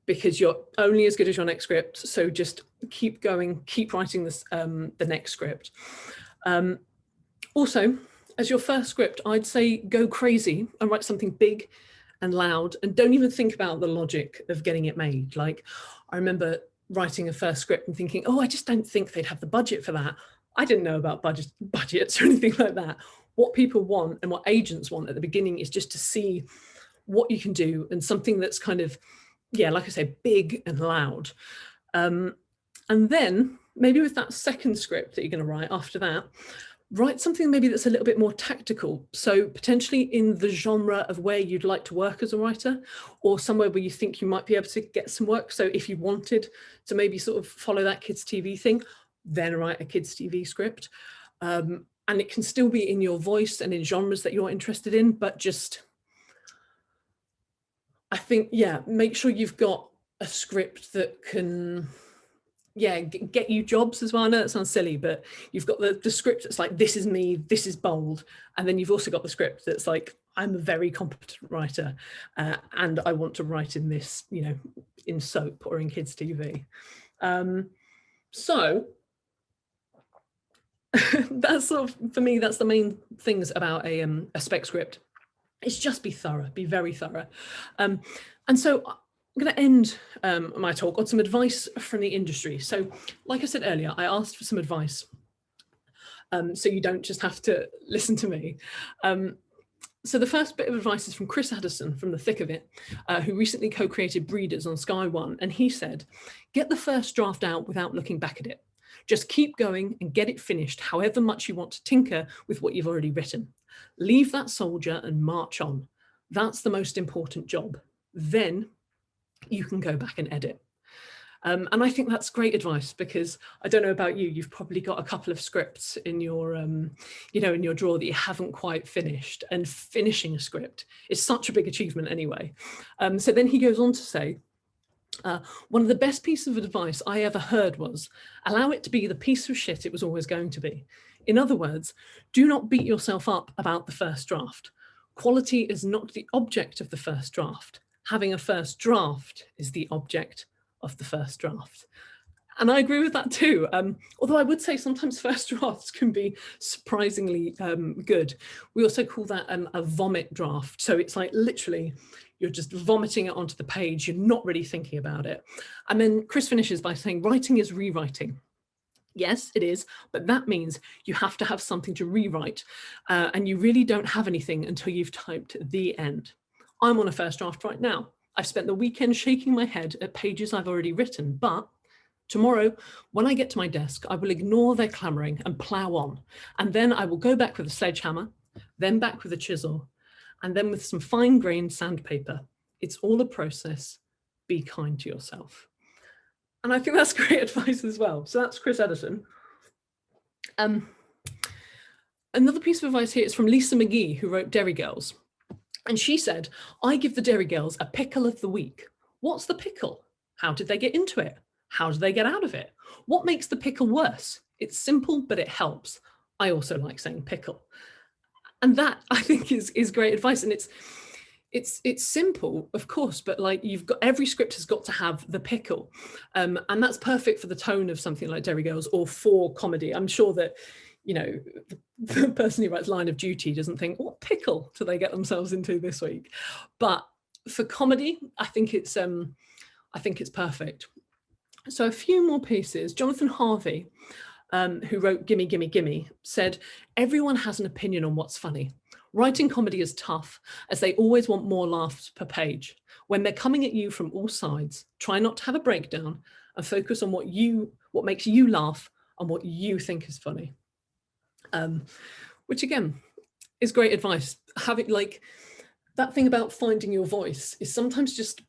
because you're only as good as your next script. So just keep going, keep writing this, the next script. Also, as your first script, I'd say go crazy and write something big and loud and don't even think about the logic of getting it made. Like, I remember writing a first script and thinking, oh, I just don't think they'd have the budget for that. I didn't know about budgets or anything like that. What people want and what agents want at the beginning is just to see what you can do and something that's kind of, yeah, like I say, big and loud. And then maybe with that second script that you're going to write after that, write something maybe that's a little bit more tactical. So potentially in the genre of where you'd like to work as a writer, or somewhere where you think you might be able to get some work. So if you wanted to maybe sort of follow that kids TV thing, then write a kids TV script. And it can still be in your voice and in genres that you're interested in, but just, I think, yeah, make sure you've got a script that can, yeah, get you jobs as well. I know that sounds silly, but you've got the script that's like, this is me, this is bold. And then you've also got the script that's like, I'm a very competent writer and I want to write in this, you know, in soap or in kids TV. So that's sort of, for me, that's the main things about a spec script. It's just be thorough, be very thorough. And so I'm going to end my talk on some advice from the industry. So like I said earlier, I asked for some advice, so you don't just have to listen to me. So the first bit of advice is from Chris Addison from The Thick of It, who recently co-created Breeders on Sky One. And he said, get the first draft out without looking back at it. Just keep going and get it finished, however much you want to tinker with what you've already written. Leave that soldier and march on. That's the most important job. Then you can go back and edit. And I think that's great advice, because I don't know about you, you've probably got a couple of scripts in your, in your drawer that you haven't quite finished, and finishing a script is such a big achievement anyway. So then he goes on to say, one of the best pieces of advice I ever heard was, allow it to be the piece of shit it was always going to be. In other words, do not beat yourself up about the first draft. Quality is not the object of the first draft. Having a first draft is the object of the first draft. And I agree with that too. Although I would say sometimes first drafts can be surprisingly good. We also call that a vomit draft. So it's like literally you're just vomiting it onto the page. You're not really thinking about it. And then Chris finishes by saying, writing is rewriting. Yes, it is, but that means you have to have something to rewrite, and you really don't have anything until you've typed the end. I'm on a first draft right now. I've spent the weekend shaking my head at pages I've already written, but tomorrow, when I get to my desk, I will ignore their clamoring and plow on. And then I will go back with a sledgehammer, then back with a chisel, and then with some fine-grained sandpaper. It's all a process. Be kind to yourself. And I think that's great advice as well. So that's Chris Addison. Another piece of advice here is from Lisa McGee, who wrote Derry Girls. And she said, I give the Derry Girls a pickle of the week. What's the pickle? How did they get into it? How do they get out of it? What makes the pickle worse? It's simple, but it helps. I also like saying pickle. And that, I think, is great advice. And it's simple, of course, but like every script has got to have the pickle. And that's perfect for the tone of something like Derry Girls or for comedy. I'm sure that, the person who writes Line of Duty doesn't think, what pickle do they get themselves into this week? But for comedy, I think it's perfect. So a few more pieces. Jonathan Harvey, who wrote Gimme, Gimme, Gimme, said, everyone has an opinion on what's funny. Writing comedy is tough, as they always want more laughs per page. When they're coming at you from all sides, try not to have a breakdown and focus on what makes you laugh and what you think is funny. Which again is great advice. Having like that thing about finding your voice is sometimes just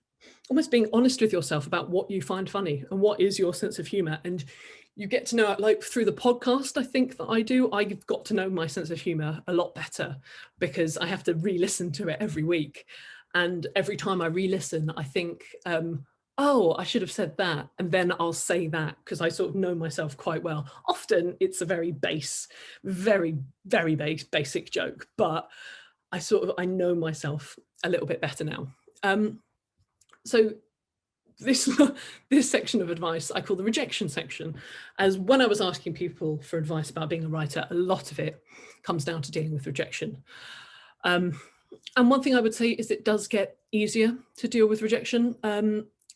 almost being honest with yourself about what you find funny and what is your sense of humor. And you get to know it, like through the podcast, I think that I've got to know my sense of humor a lot better, because I have to re-listen to it every week. And every time I re-listen, I think, oh, I should have said that. And then I'll say that because I sort of know myself quite well. Often it's a very very, very basic joke, but I know myself a little bit better now. So this section of advice I call the rejection section, as when I was asking people for advice about being a writer, a lot of it comes down to dealing with rejection. And one thing I would say is it does get easier to deal with rejection.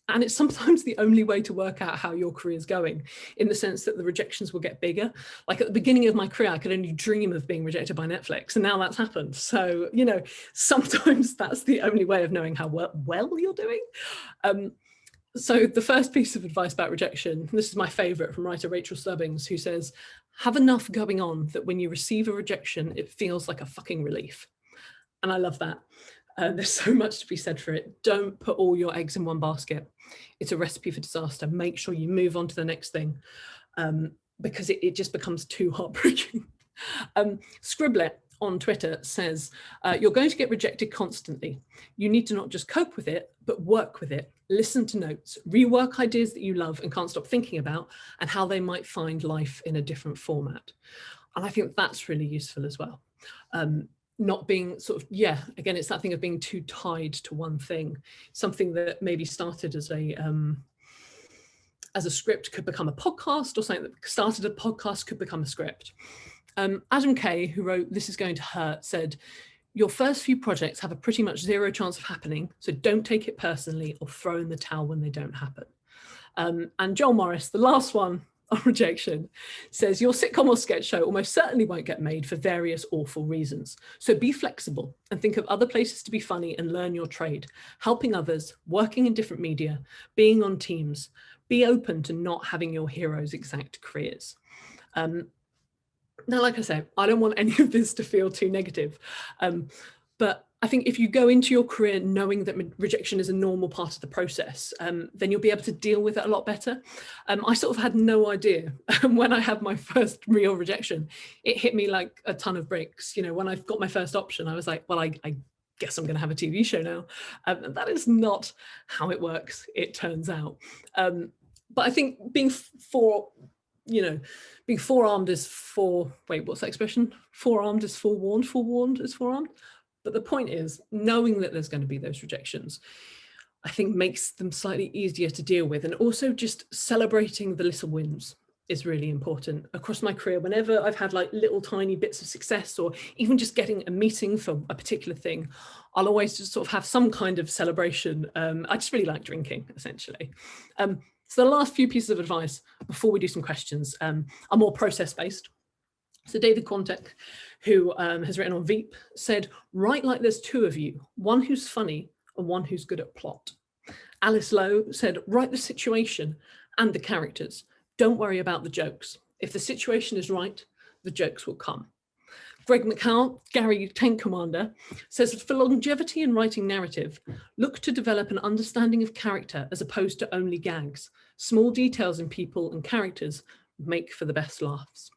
And it's sometimes the only way to work out how your career is going, in the sense that the rejections will get bigger. Like at the beginning of my career, I could only dream of being rejected by Netflix, and now that's happened. So, sometimes that's the only way of knowing how well you're doing. So the first piece of advice about rejection, this is my favorite, from writer Rachel Stubbings, who says, have enough going on that when you receive a rejection, it feels like a fucking relief. And I love that. There's so much to be said for it. Don't put all your eggs in one basket. It's a recipe for disaster. Make sure you move on to the next thing, because it just becomes too heartbreaking. Scribblet on Twitter says, you're going to get rejected constantly. You need to not just cope with it, but work with it. Listen to notes, rework ideas that you love and can't stop thinking about, and how they might find life in a different format. And I think that's really useful as well. Not being again, it's that thing of being too tied to one thing. Something that maybe started as a script could become a podcast, or something that started a podcast could become a script. Adam Kay, who wrote This Is Going to Hurt, said, Your first few projects have a pretty much zero chance of happening, so don't take it personally or throw in the towel when they don't happen. And Joel Morris, the last one on rejection, says your sitcom or sketch show almost certainly won't get made for various awful reasons. So be flexible and think of other places to be funny and learn your trade, helping others, working in different media, being on teams. Be open to not having your heroes' exact careers. Now, like I say, I don't want any of this to feel too negative, but I think if you go into your career knowing that rejection is a normal part of the process, then you'll be able to deal with it a lot better. I sort of had no idea when I had my first real rejection. It hit me like a ton of bricks. You know, when I got my first option, I was like, well, I guess I'm going to have a TV show now. And that is not how it works, it turns out. But I think being forearmed is what's that expression? Forearmed is forewarned, forewarned is forearmed. But the point is, knowing that there's going to be those rejections, I think makes them slightly easier to deal with. And also just celebrating the little wins is really important. Across my career, whenever I've had like little tiny bits of success, or even just getting a meeting for a particular thing, I'll always just sort of have some kind of celebration. I just really like drinking, essentially. So the last few pieces of advice before we do some questions are more process-based. So David Quantek, who has written on Veep, said, write like there's two of you, one who's funny and one who's good at plot. Alice Lowe said, write the situation and the characters. Don't worry about the jokes. If the situation is right, the jokes will come. Greg McCall, Gary Tank Commander, says, for longevity in writing narrative, look to develop an understanding of character as opposed to only gags. Small details in people and characters make for the best laughs.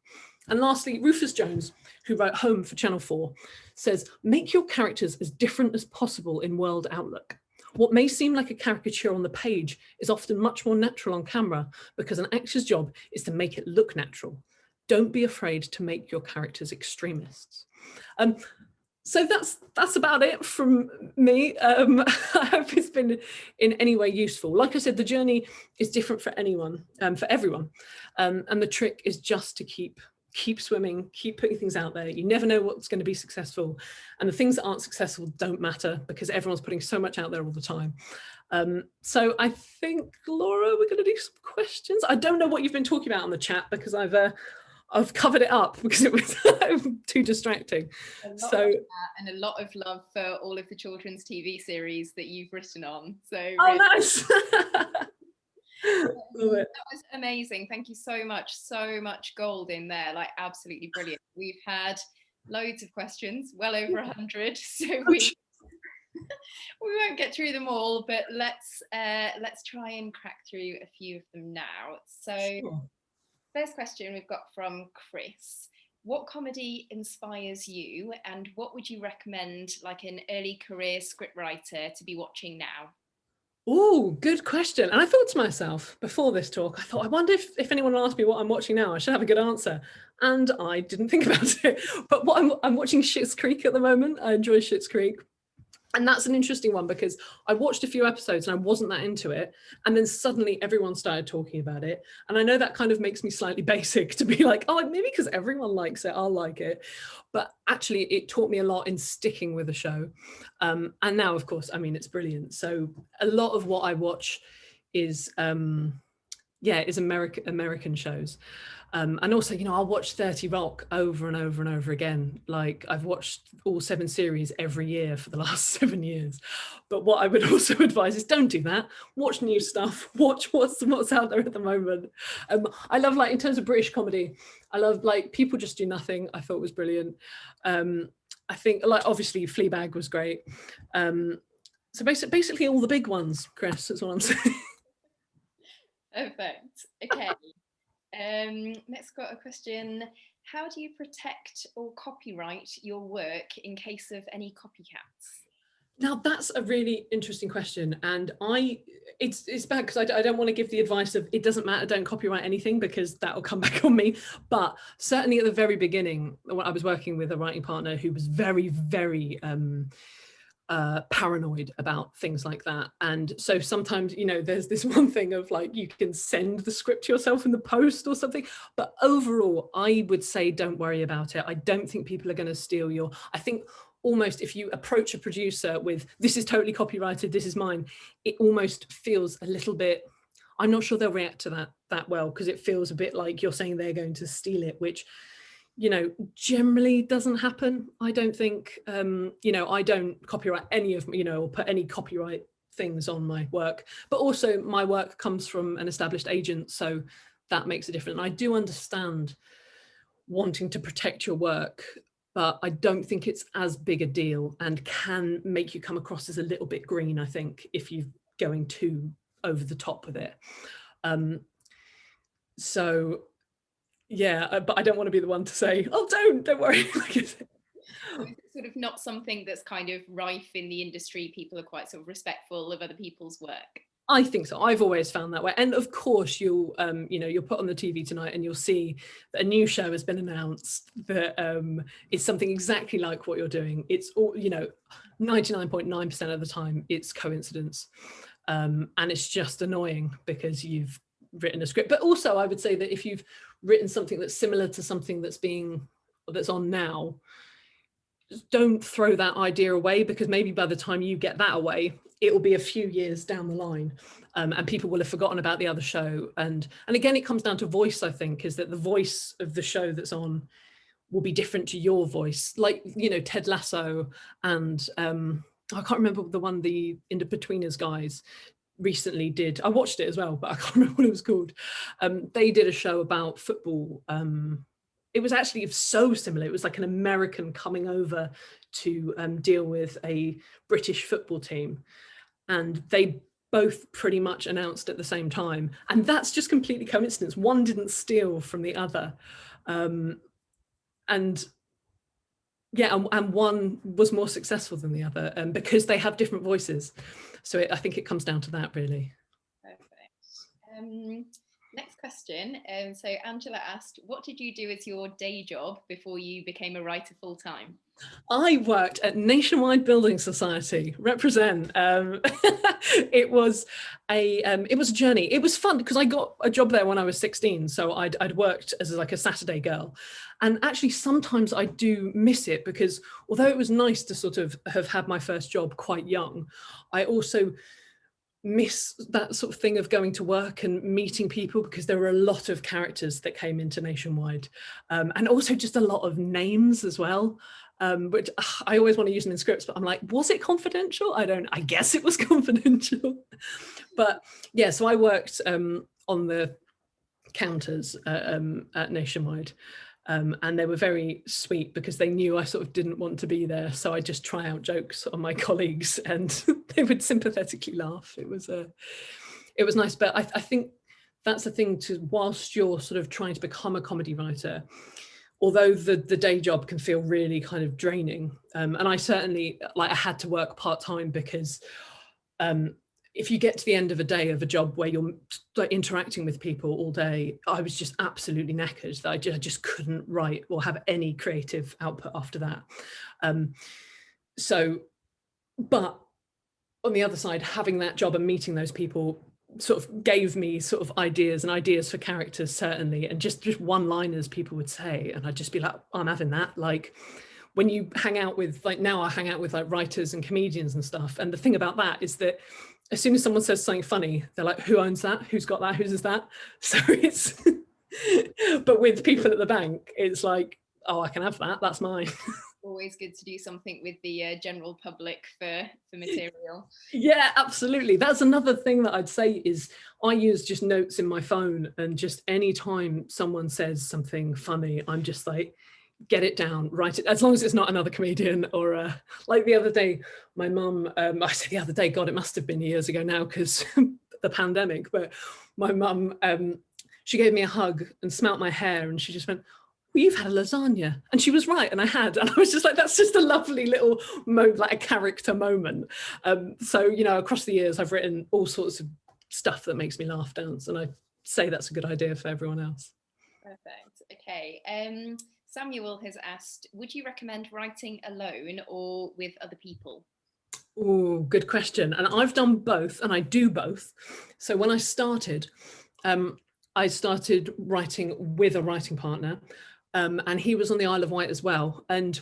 And lastly, Rufus Jones, who wrote Home for Channel 4, says, make your characters as different as possible in world outlook. What may seem like a caricature on the page is often much more natural on camera because an actor's job is to make it look natural. Don't be afraid to make your characters extremists. So that's about it from me. I hope it's been in any way useful. Like I said, the journey is different for anyone, for everyone. And the trick is just to keep swimming, keep putting things out there. You never know what's going to be successful. And the things that aren't successful don't matter because everyone's putting so much out there all the time. So I think, Laura, we're going to do some questions. I don't know what you've been talking about on the chat because I've covered it up because it was too distracting. And a lot of love for all of the children's TV series that you've written on. So nice. that was amazing. Thank you so much gold in there, like absolutely brilliant. We've had loads of questions, well over 100, so we won't get through them all, but let's try and crack through a few of them now. So sure. First question we've got from Chris. What comedy inspires you, and what would you recommend like an early career scriptwriter to be watching now? Oh, good question. And I thought to myself before this talk, I wonder if anyone asked me what I'm watching now, I should have a good answer. And I didn't think about it. But I'm watching Schitt's Creek at the moment. I enjoy Schitt's Creek. And that's an interesting one because I watched a few episodes and I wasn't that into it. And then suddenly everyone started talking about it. And I know that kind of makes me slightly basic to be like, oh, maybe because everyone likes it, I'll like it. But actually it taught me a lot in sticking with the show. And now, of course, I mean, it's brilliant. So a lot of what I watch is American shows. And also, I'll watch 30 Rock over and over and over again. Like I've watched all 7 series every year for the last 7 years. But what I would also advise is don't do that. Watch new stuff. Watch what's out there at the moment. I love, like, in terms of British comedy, I love, like, People Just Do Nothing. I thought was brilliant. I think, like, obviously Fleabag was great. So basically all the big ones, Chris, that's what I'm saying. Perfect. Okay. Next got a question. How do you protect or copyright your work in case of any copycats? Now that's a really interesting question, and it's bad because I don't want to give the advice of it doesn't matter, don't copyright anything, because that will come back on me. But certainly at the very beginning, when I was working with a writing partner who was very, very paranoid about things like that. And so sometimes, there's this one thing of like, you can send the script to yourself in the post or something, but overall I would say don't worry about it. I don't think people are going to steal I think almost, if you approach a producer with, this is totally copyrighted, this is mine, it almost feels a little bit, I'm not sure they'll react to that well, because it feels a bit like you're saying they're going to steal it, which, you know, generally doesn't happen. I don't think, you know, I don't copyright any of, you know, or put any copyright things on my work, but also my work comes from an established agent, so that makes a difference. And I do understand wanting to protect your work, but I don't think it's as big a deal, and can make you come across as a little bit green, I think, if you're going too over the top with it. So yeah, but I don't want to be the one to say, oh, don't worry. It's sort of not something that's kind of rife in the industry. People are quite sort of respectful of other people's work. I think so. I've always found that way. And of course, you'll, you know, you'll put on the TV tonight and you'll see that a new show has been announced that it's something exactly like what you're doing. It's all, you know, 99.9% of the time it's coincidence. And it's just annoying because you've written a script. But also I would say that if you've written something that's similar to something that's on now, don't throw that idea away, because maybe by the time you get that away, it will be a few years down the line, and people will have forgotten about the other show. And again, it comes down to voice, I think, is that the voice of the show that's on will be different to your voice. Like, you know, Ted Lasso and I can't remember the one the In-Betweeners guys recently did. I watched it as well, but I can't remember what it was called. They did a show about football. It was actually so similar. It was like an American coming over to deal with a British football team. And they both pretty much announced at the same time. And that's just completely coincidence. One didn't steal from the other. And yeah, and one was more successful than the other, because they have different voices. So I think it comes down to that, really. Perfect. Next question. So Angela asked, what did you do as your day job before you became a writer full time? I worked at Nationwide Building Society, represent. It was a journey. It was fun because I got a job there when I was 16. So I'd worked as like a Saturday girl. And actually sometimes I do miss it, because although it was nice to sort of have had my first job quite young, I also miss that sort of thing of going to work and meeting people, because there were a lot of characters that came into Nationwide, and also just a lot of names as well, which I always want to use them in scripts, but I'm like, was it confidential? I guess it was confidential. But yeah, so I worked on the counters at Nationwide. And they were very sweet because they knew I sort of didn't want to be there. So I just try out jokes on my colleagues and they would sympathetically laugh. It was nice. But I think that's the thing whilst you're sort of trying to become a comedy writer, although the day job can feel really kind of draining. And I certainly, I had to work part-time because if you get to the end of a day of a job where you're like interacting with people all day, I was just absolutely knackered that I just couldn't write or have any creative output after that. But on the other side, having that job and meeting those people sort of gave me sort of ideas for characters, certainly, and just one-liners people would say, and I'd just be like, I'm having that. Like, when you hang out with, like now I hang out with like writers and comedians and stuff, and the thing about that is that as soon as someone says something funny, they're like, who owns that? Who's got that? Whose is that? So it's, but with people at the bank, it's like, oh, I can have that. That's mine. Always good to do something with the general public for material. Yeah, absolutely. That's another thing that I'd say is I use just notes in my phone, and just anytime someone says something funny, I'm just like, get it down, write it, as long as it's not another comedian or like the other day, my mum, I say the other day, God, it must have been years ago now because the pandemic, but my mum, she gave me a hug and smelt my hair and she just went, well, you've had a lasagna. And she was right, and I had, and I was just like, that's just a lovely little moment, like a character moment. So, you know, across the years, I've written all sorts of stuff that makes me laugh, dance, and I say that's a good idea for everyone else. Perfect. Okay. Samuel has asked, would you recommend writing alone or with other people? Oh, good question. And I've done both, and I do both. So when I started writing with a writing partner, and he was on the Isle of Wight as well. And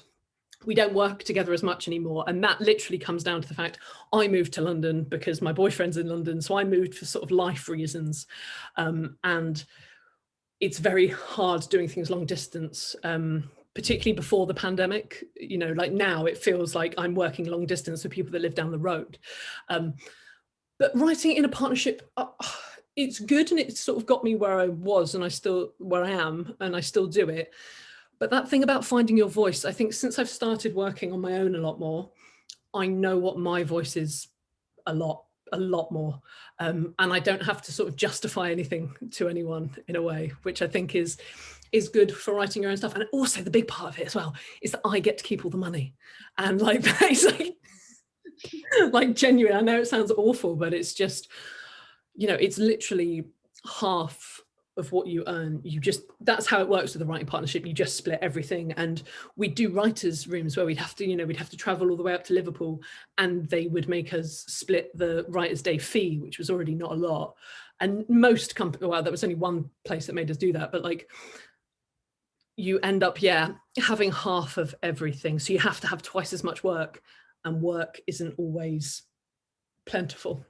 we don't work together as much anymore. And that literally comes down to the fact I moved to London because my boyfriend's in London. So I moved for sort of life reasons. And it's very hard doing things long distance, particularly before the pandemic. You know, like now it feels like I'm working long distance with people that live down the road. But writing in a partnership, it's good, and it's sort of got me where I was, and where I am, and I still do it. But that thing about finding your voice, I think since I've started working on my own a lot more, I know what my voice is a lot more. And I don't have to sort of justify anything to anyone in a way, which I think is good for writing your own stuff. And also the big part of it as well is that I get to keep all the money. And like, that is like genuine. I know it sounds awful, but it's just, you know, it's literally half of what you earn. That's how it works with the writing partnership. You just split everything. And we do writers' rooms where we'd have to travel all the way up to Liverpool, and they would make us split the Writers' Day fee, which was already not a lot. And most companies, well, there was only one place that made us do that, but like you end up, having half of everything. So you have to have twice as much work, and work isn't always plentiful.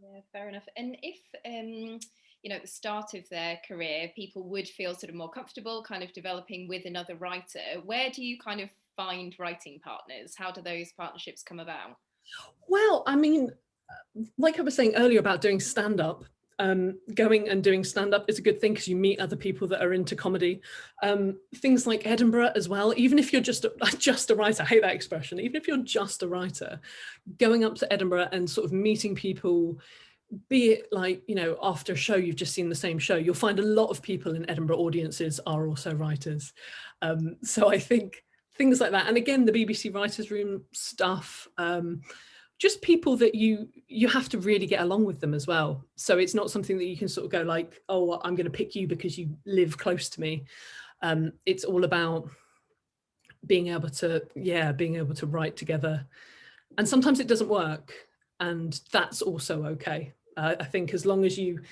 Yeah, fair enough. And if, you know, at the start of their career, people would feel sort of more comfortable kind of developing with another writer, where do you kind of find writing partners? How do those partnerships come about? Well, I mean, like I was saying earlier about doing stand-up, going and doing stand-up is a good thing because you meet other people that are into comedy. Things like Edinburgh as well, even if you're just a writer, I hate that expression, even if you're just a writer, going up to Edinburgh and sort of meeting people, be it like, you know, after a show, you've just seen the same show, you'll find a lot of people in Edinburgh audiences are also writers. So I think things like that. And again, the BBC Writers' Room stuff, just people that you have to really get along with them as well. So it's not something that you can sort of go like, oh, I'm going to pick you because you live close to me. It's all about being able to write together. And sometimes it doesn't work, and that's also okay. I think as long as you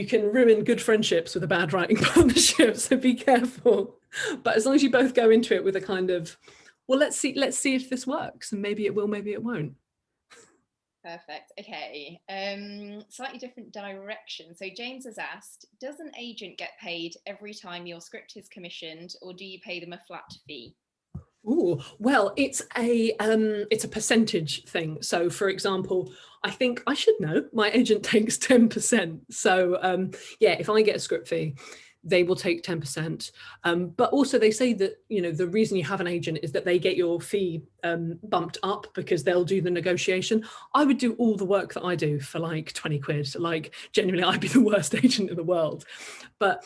can ruin good friendships with a bad writing partnership, so be careful. But as long as you both go into it with a kind of, well, let's see if this works, and maybe it will, maybe it won't. Perfect. Okay. Slightly different direction. So James has asked, does an agent get paid every time your script is commissioned, or do you pay them a flat fee? Oh, well, it's a percentage thing. So, for example, I think I should know my agent takes 10%. So, if I get a script fee, they will take 10%. But also they say that, you know, the reason you have an agent is that they get your fee bumped up because they'll do the negotiation. I would do all the work that I do for like 20 quid. Like, genuinely, I'd be the worst agent in the world. But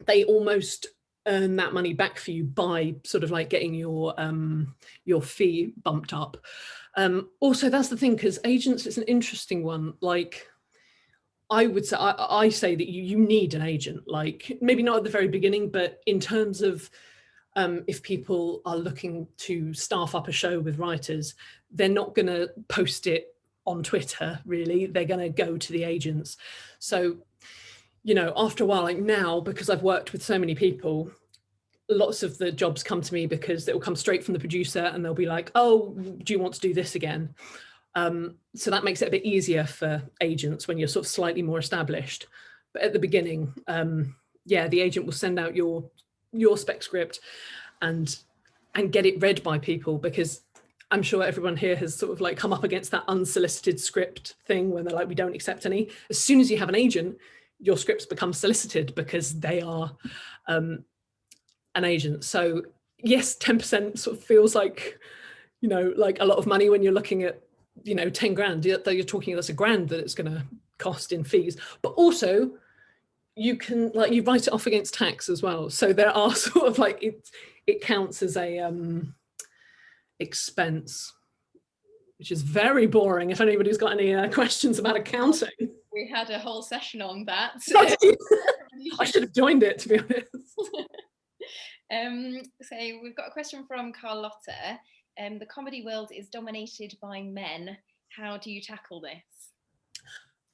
they almost earn that money back for you by sort of like getting your fee bumped up. Also, that's the thing, because agents, it's an interesting one. Like, I would say, I say that you need an agent, like maybe not at the very beginning, but in terms of if people are looking to staff up a show with writers, they're not going to post it on Twitter, really. They're going to go to the agents. So, you know, after a while, like now, because I've worked with so many people, lots of the jobs come to me because it will come straight from the producer and they'll be like, oh, do you want to do this again? So that makes it a bit easier for agents when you're sort of slightly more established. But at the beginning, the agent will send out your spec script and get it read by people, because I'm sure everyone here has sort of like come up against that unsolicited script thing when they're like, we don't accept any. As soon as you have an agent, your scripts become solicited because they are an agent. So yes, 10% sort of feels like, you know, like a lot of money when you're looking at, you know, 10 grand, you're talking, that's $1,000 that it's going to cost in fees. But also you can, like, you write it off against tax as well. So there are sort of like, it counts as a expense, which is very boring if anybody's got any questions about accounting. We had a whole session on that. I should have joined it, to be honest. So we've got a question from Carlotta. The comedy world is dominated by men. How do you tackle this?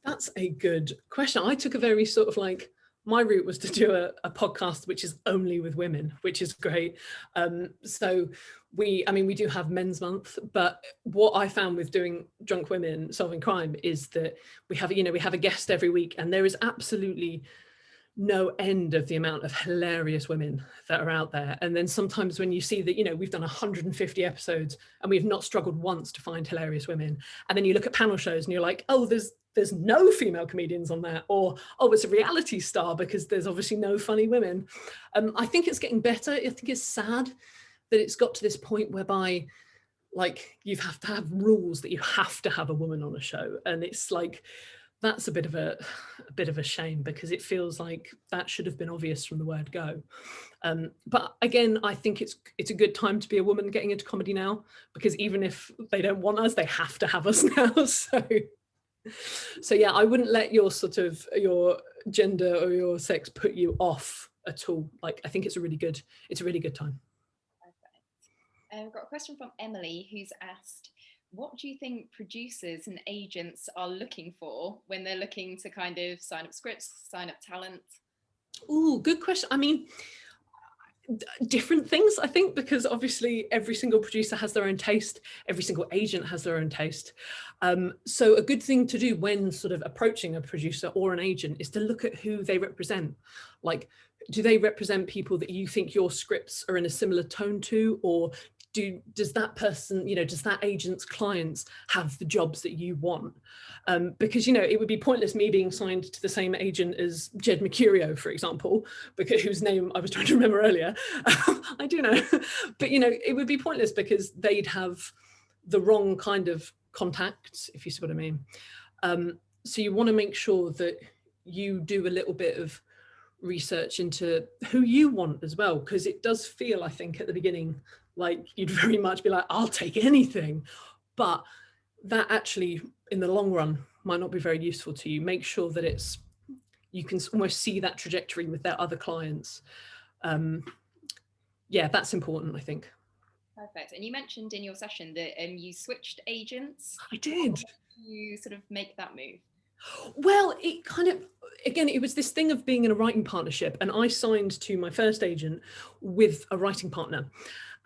That's a good question. I took a very sort of like my route was to do a podcast which is only with women, which is great. So we do have Men's Month, but what I found with doing Drunk Women Solving Crime is that we have a guest every week, and there is absolutely no end of the amount of hilarious women that are out there. And then sometimes when you see that, we've done 150 episodes and we've not struggled once to find hilarious women, and then you look at panel shows and you're like, oh, there's no female comedians on there, or oh, it's a reality star because there's obviously no funny women. I think it's getting better. I think it's sad that it's got to this point whereby, like, you have to have rules that you have to have a woman on a show, and it's like, that's a bit of a shame, because it feels like that should have been obvious from the word go. But again, I think it's a good time to be a woman getting into comedy now, because even if they don't want us, they have to have us now. So yeah, I wouldn't let your gender or your sex put you off at all. Like, I think it's a really good time. Perfect. We've got a question from Emily, who's asked, what do you think producers and agents are looking for when they're looking to kind of sign up scripts, sign up talent? Oh, good question. I mean, different things, I think, because obviously every single producer has their own taste, every single agent has their own taste. So a good thing to do when sort of approaching a producer or an agent is to look at who they represent. Like, do they represent people that you think your scripts are in a similar tone to, or does that person, does that agent's clients have the jobs that you want? Because, it would be pointless me being signed to the same agent as Jed Mercurio, for example, because whose name I was trying to remember earlier. I do know, but, it would be pointless because they'd have the wrong kind of contacts, if you see what I mean. So you want to make sure that you do a little bit of research into who you want as well, because it does feel, I think, at the beginning, like you'd very much be like, I'll take anything, but that actually in the long run might not be very useful to you. Make sure that you can almost see that trajectory with their other clients. Yeah, that's important, I think. Perfect. And you mentioned in your session that you switched agents. I did. How did you sort of make that move? Well, it kind of, again, it was this thing of being in a writing partnership, and I signed to my first agent with a writing partner.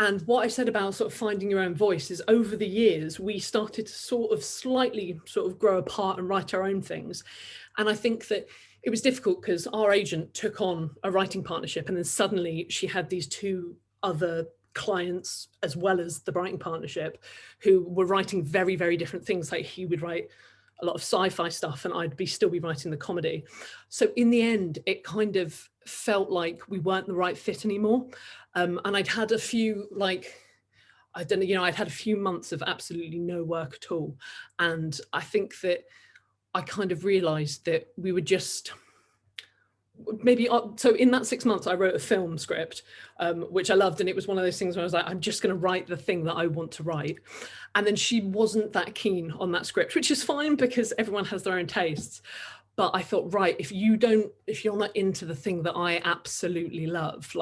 And what I said about sort of finding your own voice is, over the years, we started to sort of grow apart and write our own things. And I think that it was difficult because our agent took on a writing partnership, and then suddenly she had these two other clients as well as the writing partnership who were writing very, very different things. Like, he would write a lot of sci-fi stuff and I'd still be writing the comedy. So in the end, it kind of felt like we weren't the right fit anymore. And I'd had a few, I'd had a few months of absolutely no work at all. And I think that I kind of realized that we were just so in that 6 months, I wrote a film script, which I loved. And it was one of those things where I was like, I'm just going to write the thing that I want to write. And then she wasn't that keen on that script, which is fine because everyone has their own tastes. But I thought, right, if you're not into the thing that I absolutely love,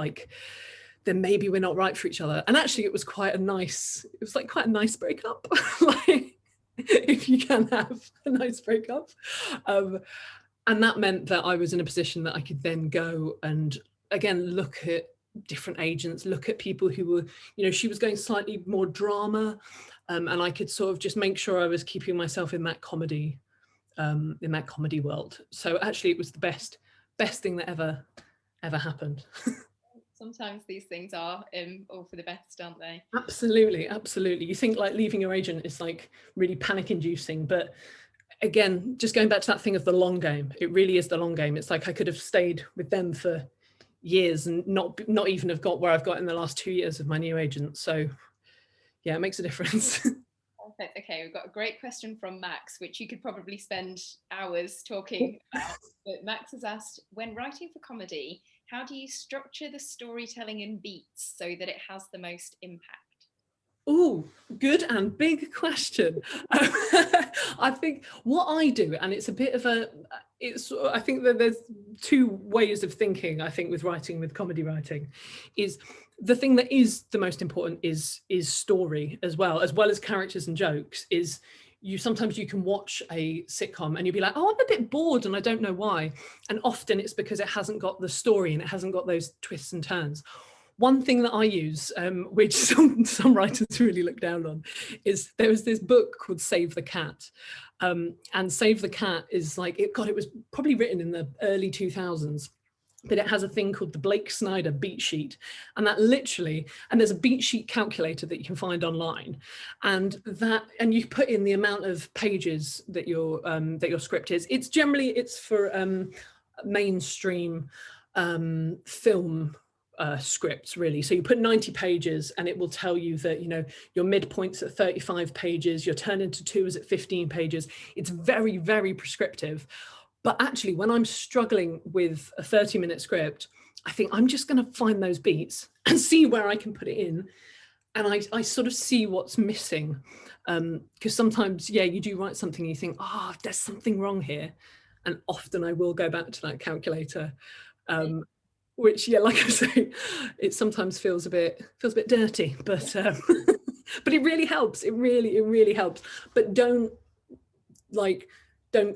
then maybe we're not right for each other. And actually it was quite a nice breakup. Like, if you can have a nice breakup. And that meant that I was in a position that I could then go and, again, look at different agents, look at people who were, she was going slightly more drama, and I could sort of just make sure I was keeping myself in that comedy world. So actually it was the best thing that ever happened. Sometimes these things are all for the best, aren't they? Absolutely. You think like leaving your agent is like really panic inducing, but again, just going back to that thing of the long game, it really is the long game. It's like I could have stayed with them for years and not even have got where I've got in the last 2 years of my new agent. So yeah, it makes a difference. Perfect. Okay, we've got a great question from Max, which you could probably spend hours talking about. But Max has asked, when writing for comedy, how do you structure the storytelling in beats so that it has the most impact? Oh, good and big question. I think what I do, and it's a bit of I think that there's two ways of thinking, I think, with comedy writing, is the thing that is the most important is story as well as characters and jokes, is sometimes you can watch a sitcom and you'll be like, oh, I'm a bit bored and I don't know why. And often it's because it hasn't got the story and it hasn't got those twists and turns. One thing that I use, which some writers really look down on, is there was this book called Save the Cat. And Save the Cat is like, it was probably written in the early 2000s. But it has a thing called the Blake Snyder beat sheet, and that literally, and there's a beat sheet calculator that you can find online, and you put in the amount of pages that your script is. It's for mainstream film scripts, really. So you put 90 pages and it will tell you that, your midpoint's at 35 pages, your turn into two is at 15 pages. It's very, very prescriptive. But actually, when I'm struggling with a 30-minute script, I think I'm just going to find those beats and see where I can put it in. And I sort of see what's missing. Because sometimes, you do write something and you think, there's something wrong here. And often I will go back to that calculator, which, like I say, it sometimes feels a bit dirty, but but it really helps. It really helps. But don't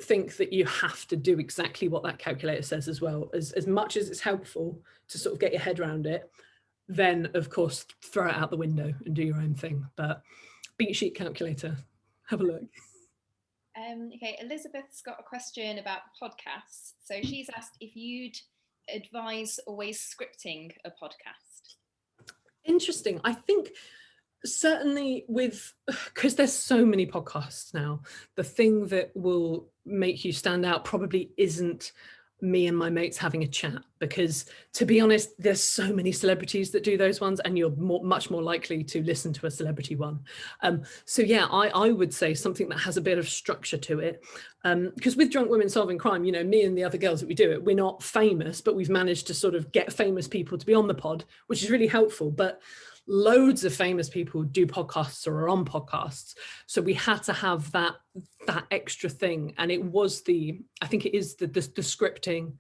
think that you have to do exactly what that calculator says as well. As much as it's helpful to sort of get your head around it, then of course throw it out the window and do your own thing. But beat sheet calculator, have a look. Okay, Elizabeth's got a question about podcasts. So she's asked if you'd advise always scripting a podcast. Interesting. I think certainly because there's so many podcasts now, the thing that will make you stand out probably isn't me and my mates having a chat, because to be honest, there's so many celebrities that do those ones and you're much more likely to listen to a celebrity one. So yeah, I would say something that has a bit of structure to it, because with Drunk Women Solving Crime, me and the other girls that we do it, we're not famous, but we've managed to sort of get famous people to be on the pod, which is really helpful. But loads of famous people do podcasts or are on podcasts, so we had to have that extra thing. And it was I think it is the scripting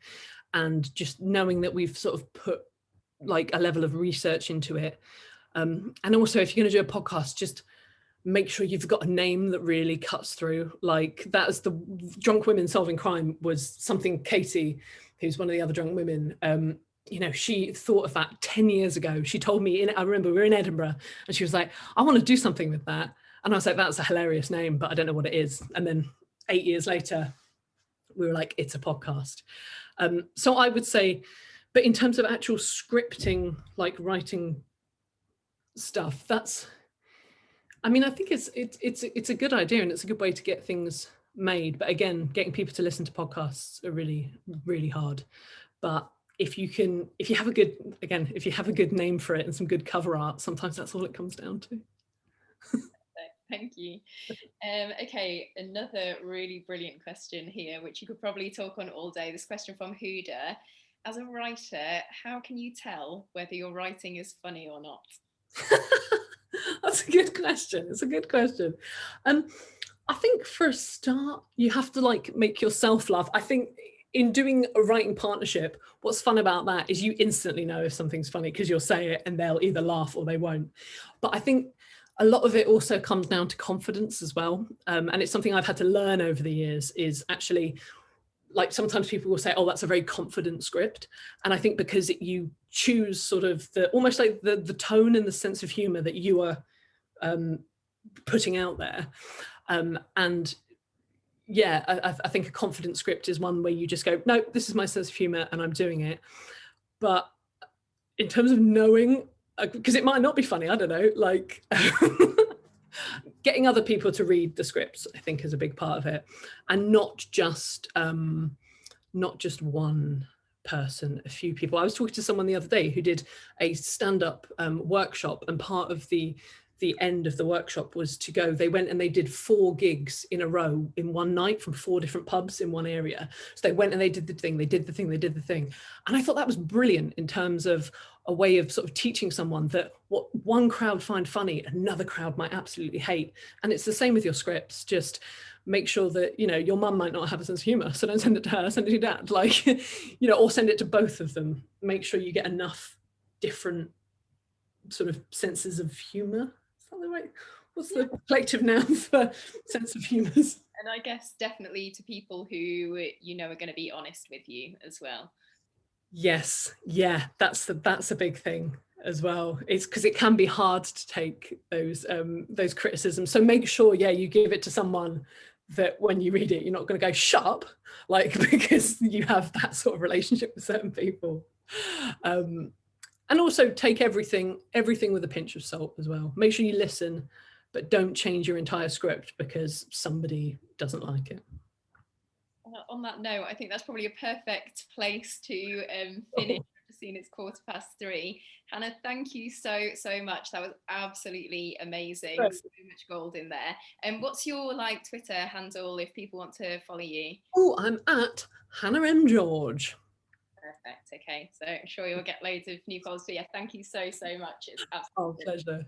and just knowing that we've sort of put like a level of research into it. And also, if you're going to do a podcast, just make sure you've got a name that really cuts through. Like that's the Drunk Women Solving Crime was something Katie, who's one of the other drunk women, she thought of that 10 years ago. She told me, I remember we were in Edinburgh and she was like, I want to do something with that. And I was like, that's a hilarious name, but I don't know what it is. And then 8 years later, we were like, it's a podcast. So I would say, but in terms of actual scripting, like writing stuff, I think it's a good idea and it's a good way to get things made. But again, getting people to listen to podcasts are really, really hard. But if you have a good name for it and some good cover art, sometimes that's all it comes down to. Thank you. Okay, another really brilliant question here, which you could probably talk on all day. This question from Huda. As a writer, how can you tell whether your writing is funny or not? That's a good question. It's a good question. I think for a start, you have to make yourself laugh. I think in doing a writing partnership, what's fun about that is you instantly know if something's funny because you'll say it and they'll either laugh or they won't. But I think a lot of it also comes down to confidence as well. And it's something I've had to learn over the years is actually, sometimes people will say, oh, that's a very confident script. And I think because you choose sort of almost like the tone and the sense of humor that you are putting out there. And yeah, I think a confident script is one where you just go, no, this is my sense of humor and I'm doing it. But in terms of knowing, because it might not be funny, I don't know, getting other people to read the scripts, I think is a big part of it. And not just one person, a few people. I was talking to someone the other day who did a stand-up workshop, and part of the end of the workshop was to go, they went and they did 4 gigs in a row in one night from 4 different pubs in one area. So they went and they did the thing, they did the thing. And I thought that was brilliant in terms of a way of sort of teaching someone that what one crowd find funny, another crowd might absolutely hate. And it's the same with your scripts. Just make sure that, your mum might not have a sense of humor, so don't send it to her, send it to your dad, or send it to both of them. Make sure you get enough different sort of senses of humor. Is that the right What's the collective noun for sense of humour? And I guess definitely to people who you know are going to be honest with you as well. Yes, yeah, that's a big thing as well. It's because it can be hard to take those criticisms. So make sure, yeah, you give it to someone that when you read it, you're not going to go shut up, like, because you have that sort of relationship with certain people. And also take everything with a pinch of salt as well. Make sure you listen, but don't change your entire script because somebody doesn't like it. On that note, I think that's probably a perfect place to finish. I've seen it's 3:15. Hannah, thank you so much. That was absolutely amazing. Right. So much gold in there. And what's your Twitter handle if people want to follow you? Oh, I'm at Hannah M. George. Perfect. Okay, so I'm sure you'll get loads of new followers. But yeah, thank you so much. It's absolutely pleasure.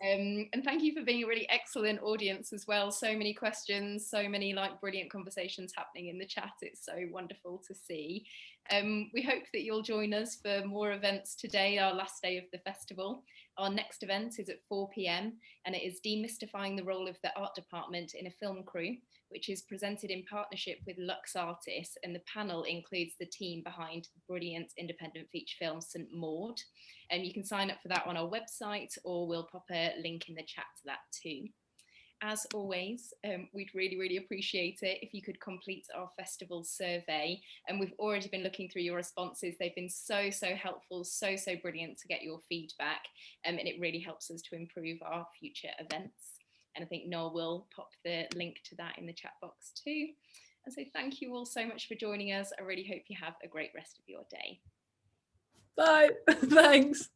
And thank you for being a really excellent audience as well. So many questions, so many brilliant conversations happening in the chat. It's so wonderful to see. We hope that you'll join us for more events today, our last day of the festival. Our next event is at 4 p.m. and it is Demystifying the Role of the Art Department in a Film Crew, which is presented in partnership with Lux Artists, and the panel includes the team behind the brilliant independent feature film St Maud. And you can sign up for that on our website, or we'll pop a link in the chat to that too. As always, we'd really appreciate it if you could complete our festival survey. And we've already been looking through your responses. They've been so helpful, so brilliant to get your feedback. And it really helps us to improve our future events. And I think Noel will pop the link to that in the chat box too. And so thank you all so much for joining us. I really hope you have a great rest of your day. Bye. Thanks.